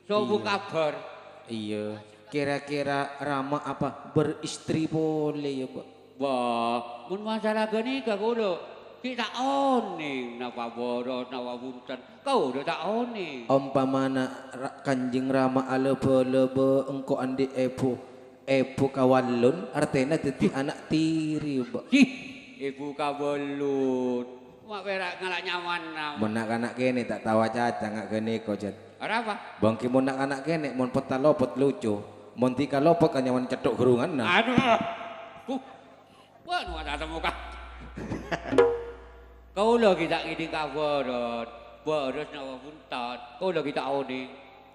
Sobung kabar. Iya, kira-kira Rama apa beristri boleh ya, Bo? Wah, mun masalah gini kudu kita oning napa boros napa bunten. Kau udah tak oning. Umpamana Kanjeng Rama alebe-lebe engko andi epo kawalun artinya dadi anak tiri, Bo. Ibu kabelut. Mak berak ngalak nyaman nam. Mun anak kene tak tawa caca ngak kene kok jet. Apa? Bangki mun anak kene mun peta lopot lucu. Mun tika lopot kan nyaman cetuk gerungan nah. Aduh. Wah, nu ada muka. Kau lo kita ngiding kabarot. Boros nawa buntat. Kau lo kita oning.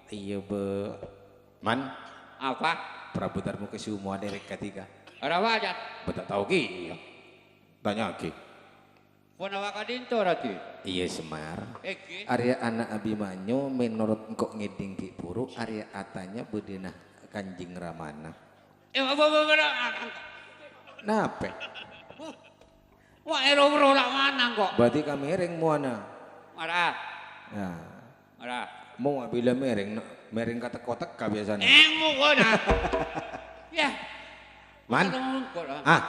Iya, Bo. Man, Apa? prabutarmu ke semua derek ketiga. Apa aja? Betak tahu ki. Tanya ki. Pun awak kadinto rati. Iya Semar. Eki. Arya anak Abimanyu menurut engkau ngeding ki puru Arya atanya bedena Kanjeng Ramana. Apa? Nape? Wah, ero lak mana kok? Berarti kami mereng muana. Marah. Nah, Marah. mau bila mereng kata kotak biasanya. Emu kok dah. Ya. Man,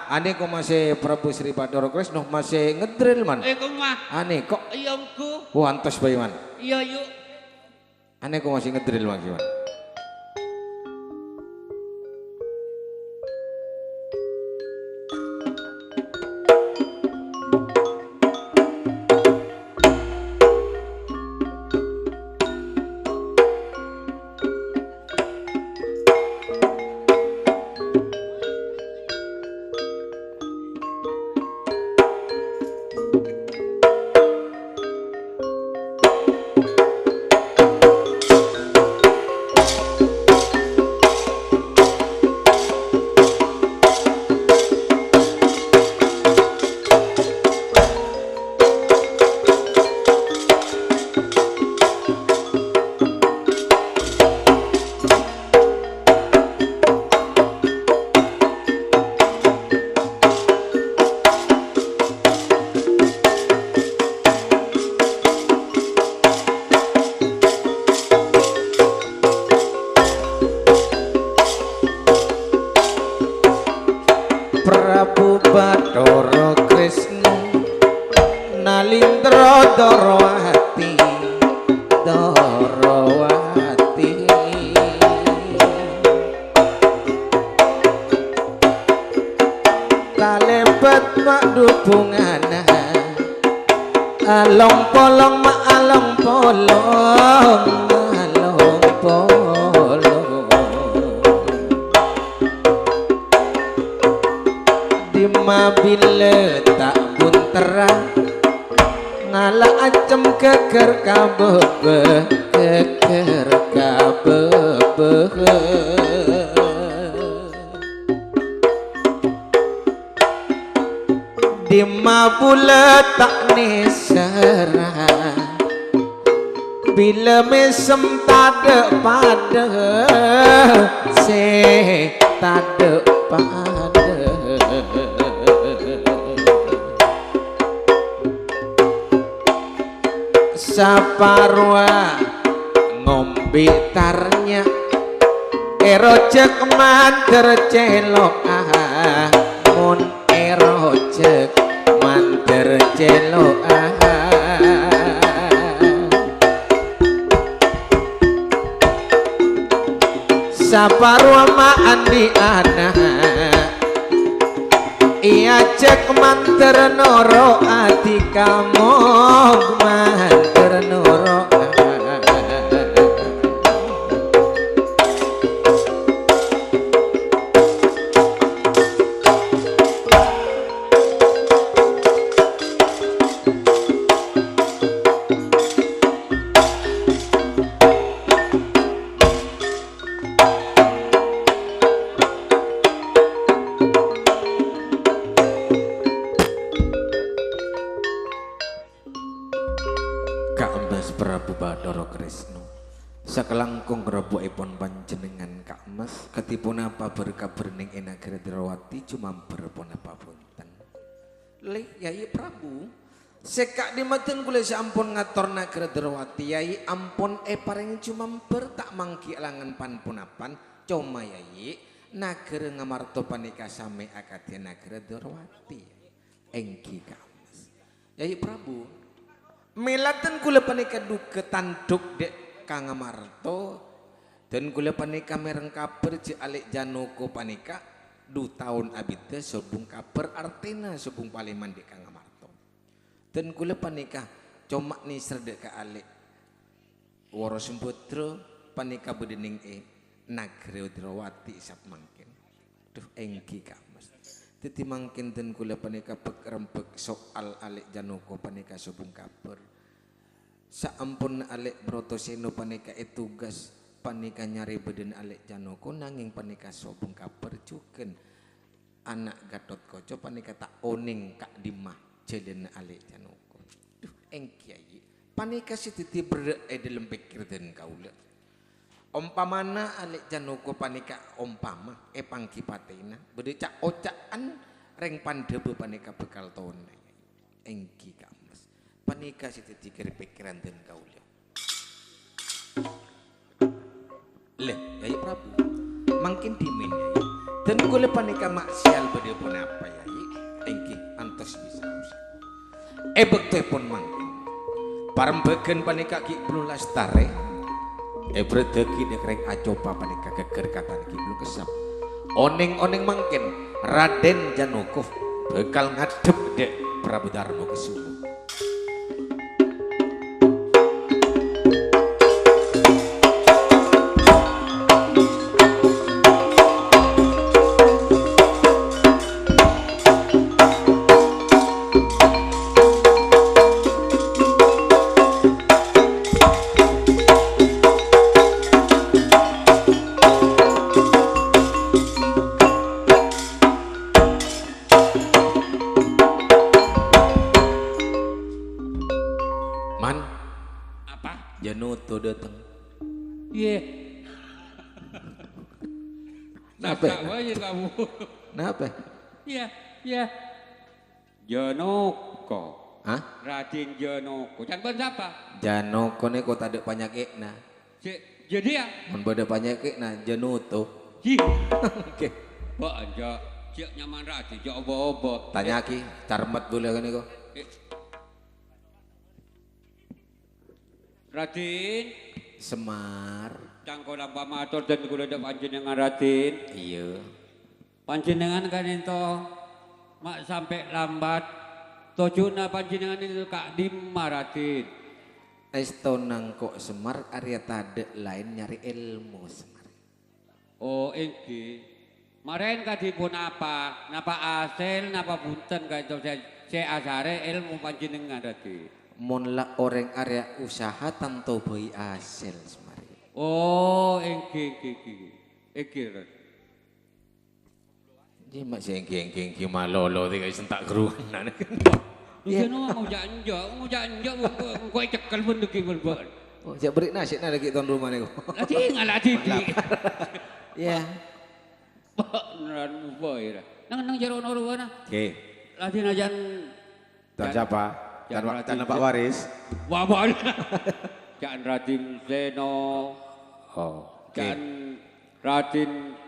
ane kok masih Prabu Sri Bathara Kresna masih ngedrill man. Kok mah. Ane kok, Iya ku. antos bayi man. Iya yuk. Ane kok masih ngedrill man. Prabu Bathara Kresna nalindra Darawati kalebet mak dubungana along polong mak along polong bila tak buntera ngala acem keker kabebe di mabule tak nesera bila mesem tade pada se tade pade saparwa ngombe tarnya erojek manter celok mun erojek manter celok saparwa mandi anak iya cek manter noro ati kamu manter noro Prabu Bathara Kresna sakelangkung rebukaipun panjenengan Kak Mas ketipun apa berkabar ning Nagari Drawati cumamber punapa punten le Yai Prabu sekak dimaten kula sampun ngatur Nagari Drawati Yai ampun paring cumamber tak mangki langan pan punapan cuma Yai Nagara Ngamarta panika sami akadi Nagari Drawati engki Kak Mas Yai Prabu melaten kula panika duke tanduk dek Kang Ngamarta dan kula panika mereng kabar je alik Janaka panika du tahun abite sobung kabar artina sobung paleman dek Kang Ngamarta dan kula panika comak ni serdek ka alik Wara Sembadra panika bedening Nagari Drawati sap mangkin duh engki Kak Mas titi mangkin den kula panika rempek soal alik Janaka panika sobung kabar saampun alik Bratasena panika tugas panika nyari beden alik Janaka nanging panika sobung kabar juken anak Gatotkaca panika tak oning Kak Dimah jelen alik Janaka duh engki Kyai panika sititi berde dalam pikir den kaula umpamana alik Janaka panika umpama pangki patena bede cak ocaan reng pandhebe panika bekal tone engki Kak Mas panika sititi pikiran den kaula le Yai Prabu mangkin dimin Yai dan kula panika maksial bede pun apa Yai engki antos bisa bektepun mangkin parembegen panika Ki Blu Lastare bredeki nek reng acopa panika geger katan Ki Blu Kesap oneng-oneng mangkin Raden Janaka bekal ngadep dek Prabu Darma Kesuma Janaka datang. Iya. Napa? Aja kamu. Napa? Iya, iya. Janaka. Hah? Raden Janaka. Jangan siapa? Janaka ne kok tak ada penyakitna. Jadi ya? Mun bada penyakitna Januto. Ji. Oke. Mbak anja cek nyaman Raden jo obo-obo. Tanya ki, carmet boleh kan niku. Raden Semar. Cangko napa matur dan kula ndak panjenengan Raden. Iya. Panjenengan kan ento mak sampai lambat. Tojuna panjenengan itu Kak Dimah Raden. Esto nangkok Semar Arya tade lain nyari ilmu Semar. Oh engki. Maren kadipun apa? Napa asel napa punten ka itu saya asare ilmu panjenengan Raden. Mon la orang area usaha tanto bayi hasil Semar. Oh engki. Jadi masih engki malolo tiga sentak keruanan. Iya no mau janjo kau cekal pun deki berbal. Oh, jak beri nasi lagi tuan rumah ni. Lati ngalah tadi. Ya. Beneran boy. Nang jero ono na. Oke. Lagi najan Tuan siapa? Tan Pak Waris. Wawan. Jan Raden Seno. Oh, oke. Jan Raden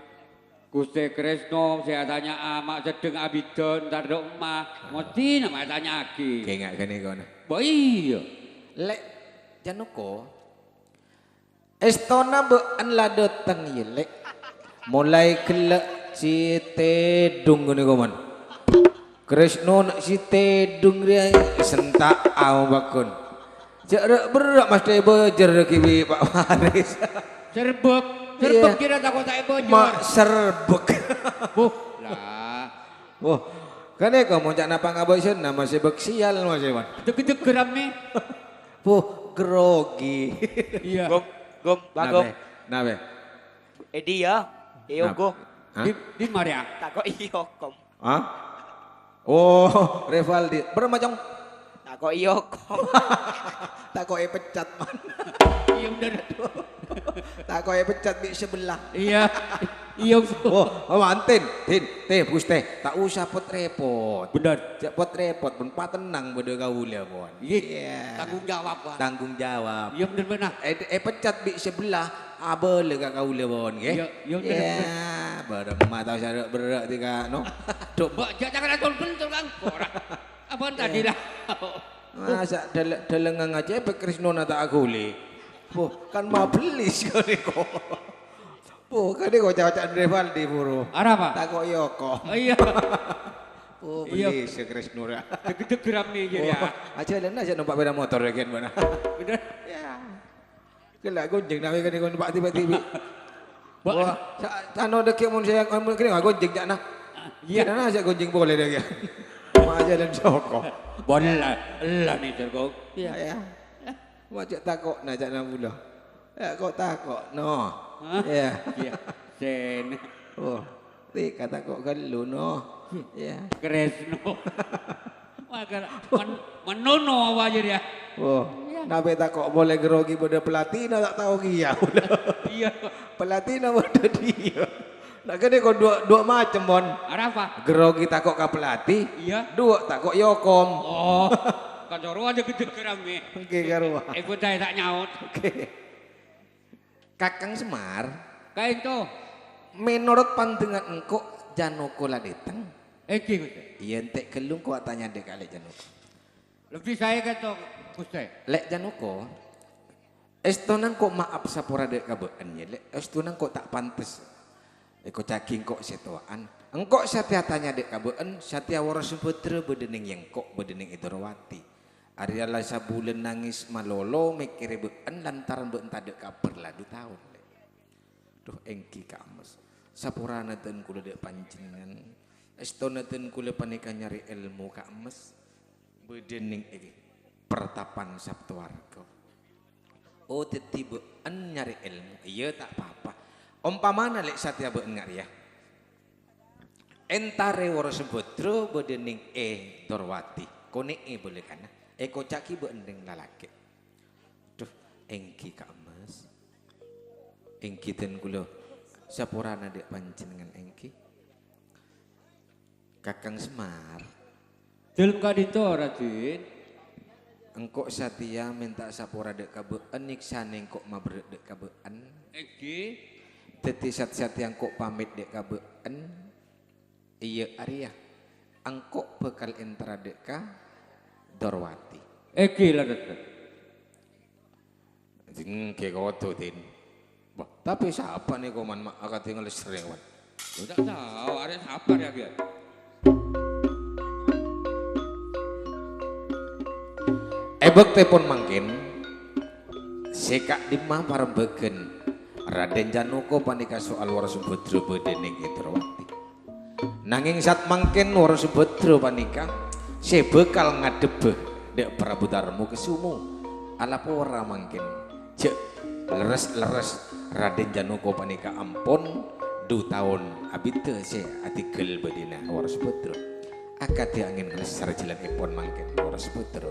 Gusti Kresno, saya tanya amak sedeng abidon, ntar dok emak, mesti nama tanya lagi. Oke, nggak gini kono. Bo iya. Lek Janoko Estona bean la dateng ye lek. Mulai kelek si tedung ngene koman. Kresno nak si tedung dia sentak au bakun. Jek berak Mas Debo jer kiwi Pak Waris. Serbek Iya. kira takut tak bocor. Mak serbek. Buh lah. Wah, kan kamu cak napa ngaboisen nama sebek sial Mas Iwan. Deg-deg geram nih. Puh, grogi. Iya. Gom, bagom. Nabe. Edi ya, iyo go. Hah? Di Maria. Tako iyo kom. Hah? Oh, Revaldi. Bermacam Tako iyo kom. tak kok pecat man. Iya bener. Tak kok pecat di sebelah. Iya. Iya. Oh, mantin. Tin, Guste, tak usah pot repot. Bener. Jak pot repot pun patenang bede gaule pon. Iya. Tanggung jawab Pak. Tanggung jawab. Iya bener. Pecat di sebelah abel ka gaule pon nggih. Iya, bener. Ya, bareng mata saya berak tika no. Dok Mbak jangan atol bentul Kang. Ora. Apaan tadi lah. masa dalengang aja pe Krisno na tak agule. Puh, kan mau beli sekali kok. Puh, kan kok cawak Revaldi buru. Arah Pak. Tak kok Yoko. Oh iya. Oh, Iya. beli se Krisno ya. Deg-deg geram nih jadi ya. Aja lena aja numpak sepeda motor ya kan mana. Bener. Ya. Kelak gonjeng nawe kan numpak tiba-tiba. Wah, sano dek mun saya kene gonjeng jak nah. Iya, nah aja gonjeng boleh deh ya. Mau aja dan Joko. Boleh lah nih Joko. Iya ya. Macam takok nak jak nak mula. Ya kok takok no. Ya. Iya. Sen. Oh, tika takok gelu no. Ya. Kresno. Makan menono apa aja dia. Oh, nabe takok boleh grogi pada pelatina tak tahu kia. Iya. Pelatina pada dia. Nak kene kok dua macam bon. Arah apa? Grogi takok ka pelati. Iya. Dua takok yokom. Oh. Kan joro aja gede geram nih. Oke garua. Ikut saya tak nyaut. Oke. Kakang Semar, Kayak itu. menurut pandangan engkau Janoko lah datang. Eki Gusti. Iya entek kelung kau tanya dek kali Janoko. Lebih saya kata Gusti. Lek Janoko, estonan kok maaf sapora dek kabeen ya. Lek estonan kok tak pantes. Eko cacing kok setoan. Engkau satya tanya dek kabeen, satya warasuputra bedening yengkok bedening Idorowati. Arya lah sabulan nangis malolo mikir been lantaran been tadek kabar lah 2 tahun. Duh engki kames. Sapurana ten kula dek pancingan. Estona ten kula panika nyari ilmu kames. Bedening pertapan Sabtuwarga. Oh tetiba nyari ilmu. Iya tak apa-apa. Umpamana lek satya been ngarya. Entare Warasubodra bedening Dorwati. Kone boleh kana. Eko caki beending lalaki. Duh, engki kames. Engki ten kula sapurana dek panjenengan engki. Kakang Semar, Dalam kadito Raden. engkok satya minta sapura dek kabeen niksane engkok mabrek dek kabeen. Eki. Teti satya engkok pamit dek kabeen. Iya Arya. Engkok bekal entara dek ka Dorwati. Eki lah Raden. Engke koto tin. Bah, tapi siapa nih koman mak akan tinggal sering wan. Tidak tahu ada siapa dia dia. Ebek telepon mangkin. Sekak dimah parembegen. Raden Janoko panika soal Warasubodra bedening Idorowati. Nanging sat mangkin Warasubodra panika sebekal ngadebeh dek Prabu Darmo Kesumo. Ala ora mangkin. Cek leres-leres Raden Janoko panika ampun 2 tahun abite se atigel bedina Warasubodra. Akad angin ngelesar jalan epon mangkin Warasubodra.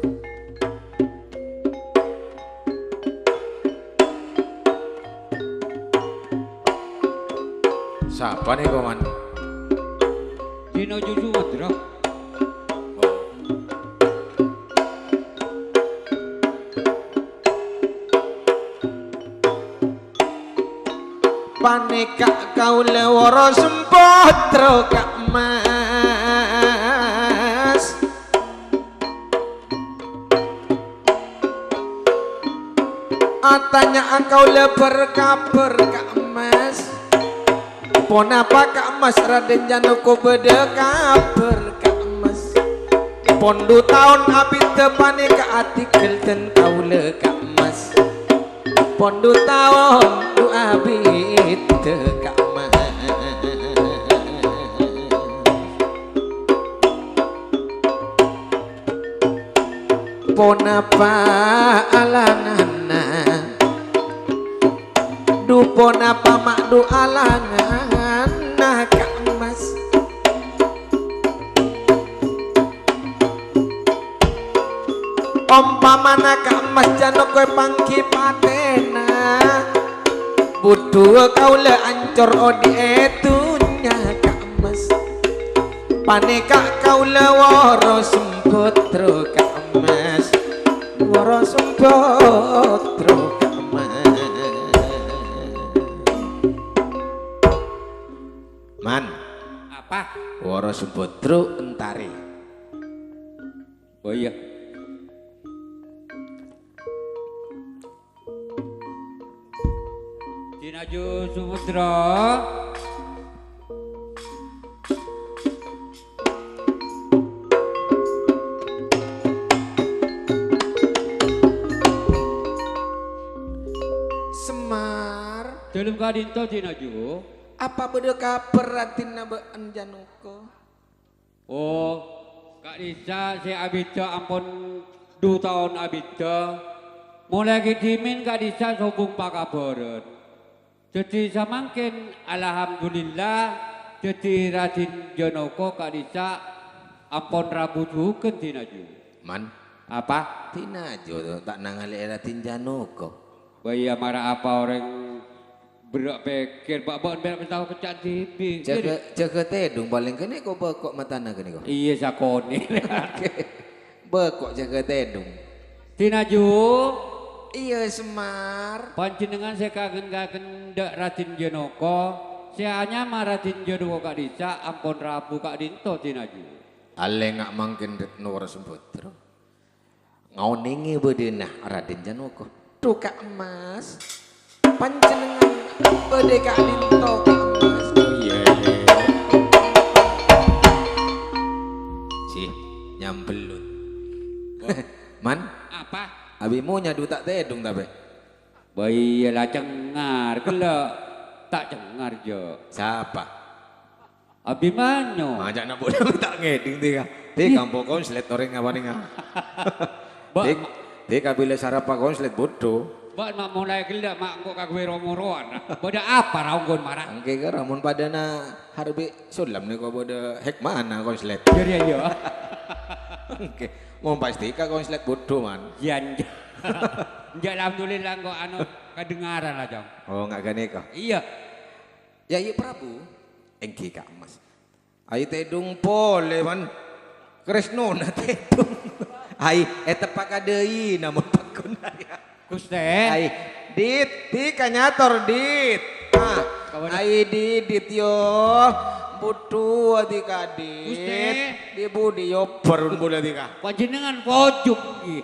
Siapa nih koman? Dino Juju Madra. Panika kau leworo sempotro kak mas. Atanya kau lebar kabar kak mas. Ponapa kak mas Raden Janoko beda kabar kak mas. Pondu tahun abit panika artikel dan kau le kak mas. Pondu tahun du abit kak mas. Ponapa alanana du ponapa mak du alangana kak mas. Umpamana kak mas Janoko pangki patena budu kau le ancor odi etunya kak mas. Panika kau le woro sempotro kak mas. Woro sempotro kak mas. Man, Apa? woro sempotro entari. Oh iya. Dinaju Sumudra. Semar, Dalam kadinto Dinaju. apa beda kabar Raden Nabaan Janoko? Oh, Kak Disa si Abida ampun 2 tahun Abida. Mulai kidimin Kak Disa sobung pakabaran. Jadi samangkin alhamdulillah jadi Raden Janoko Kak Disa ampun rabu juken Dinaju. Man, Apa? tinajo tak nangali Raden Janoko. Wah marah apa orang berak pikir Pak berak tahu pecah TV. Jaga tedung paling kene kok bekok matana kene kok. Iya sakoni. Bekok jaga tedung. Dinaju. Iya Semar. Panjenengan saya kagen-kagen ndak Raden Janoko, saya hanya Raden Janoko Kak Disa, ampun Rabu Kak Dinto Dinaju. Ale ngak mangkin Retno Sempotro. Ngauningi bedenah Raden Janoko. Tuh Kak Mas. Panjenengan bede Kak Dinto Kak Mas. Oh iya. Si nyambelut. Man, Apa? abimu nyadu tak tedung tapi. Bayilah cengar, kalau tak cengar jo. Siapa? Abimanyo. Ajak nak bodoh tak ngeding tiga. Tiga kampung konslet orang ngapain ngah. Tiga bila sarapa konslet bodoh. Bak mak mulai gelak mak kok kagwe romoroan. Boda apa raunggon marah? Angke ke ramun padana harbi sulam nih kok bodoh hek mana konslet. Jadi ayo. Oke, mau pasti kak konslet bodoh man. Yan. Ya alhamdulillah kok anu kedengaran lah jong. Oh nggak gane kok. Iya. Ya iya Prabu. Engki kak Mas. Ayo tedung pole man. Kresno na tedung. Ai tepak kadei namun pakun ya. Guste. Ai dit kanyator dit. Ah, ai dit yo. Butuh ati kadit. Gusti. Di budi yo perun bola tika. Panjenengan pojok iki.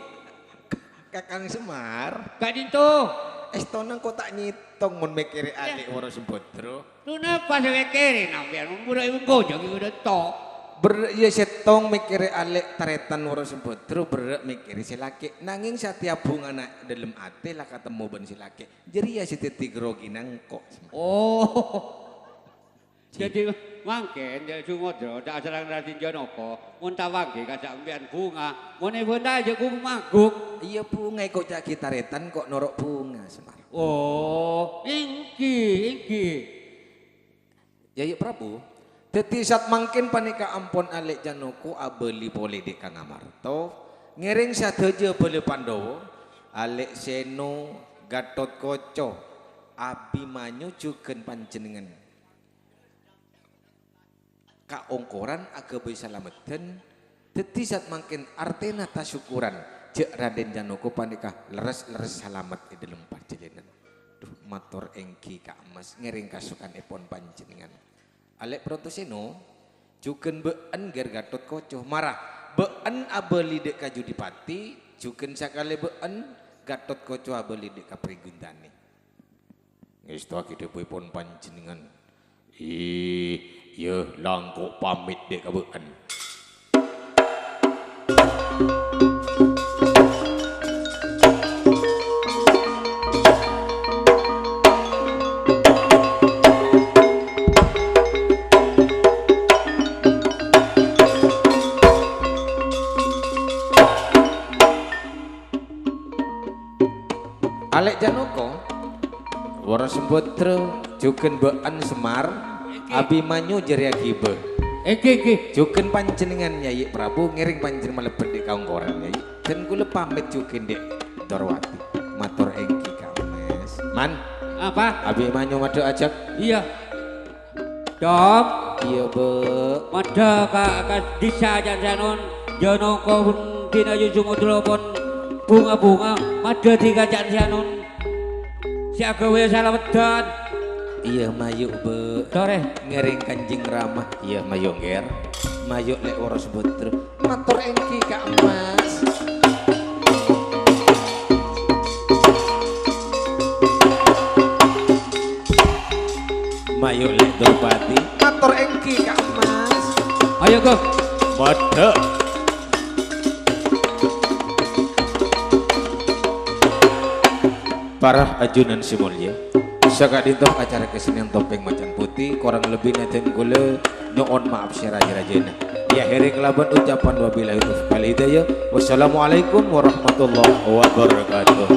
Kakang Semar. Kak Dinto. Estonang kok tak nyitong mun mikiri adik Woro Sempotro. Kenapa saya kiri nampian muda ibu gojok ibu udah tok. Ya setong mikiri alik taretan Woro Sempotro berek mikiri si laki. Nanging setiap bunga nak dalam ate lah ketemu ben si laki. Jadi ya si titik grogi nangkok. Oh. Jadi mangken jadi sumodro tak serang Raden Janoko muntah wangke kajak ambian bunga mun benda aja ku maguk. Iya bunga kok caki taretan kok norok bunga Semar. Oh, ingki. Ya iya Prabu. Dadi saat mangkin panika ampun alik Janoko abeli pole di Kang Amarto. Ngiring sadeja beli Pandowo. Alik Seno Gatot Koco Abimanyu jugen panjenengan. kaongkoran aga bisa salametan teti saat makin artena tasyukuran cek Raden Janoko panikah leres salamet di dalam parjalanan. Duh matur engki Kak Mas ngering kasukan epon panjenengan. Alek Protoseno juken been ger Gatot Kaca marah been abeli dek Kajudipati juken sakale been Gatot Kaca abeli dek Kaprigundani. Geus tua kidepipun panjenengan. Iya langkok pamit dek kabeen. Alek Janoko Wara Sembotra juken been Semar Abimanyu Jerya Gibe. Iki. Juken panjenengan Nyai Prabu ngiring panjenengan melebet di kaungkoran Nyai. Dan kula pamit juken dek Dorwati. Matur engki Kak Mas. Man. Apa? Abimanyu madu ajak. Iya. Dom. Iya be. Mada kak disa jansanon Janoko pun dina Yusumudra pun bunga-bunga mada tiga jansanon. Si agawe salametan. Iya mayuk be. Tore. Ngiring Kanjeng Rama. Iya mayuk nger. Mayuk lek Wara Sembotra. Matur engki Kak Mas. Mayuk lek Dorpati. Matur engki Kak Mas. Ayo go. Mada. Para ajunan simulya. Saka dintoh acara kesenian topeng macan putih kurang lebih naten kula nyoon maaf si raja-rajana. Ya akhiri kelaban ucapan wabillahi taufiq wal hidayah. Wassalamualaikum warahmatullahi wabarakatuh.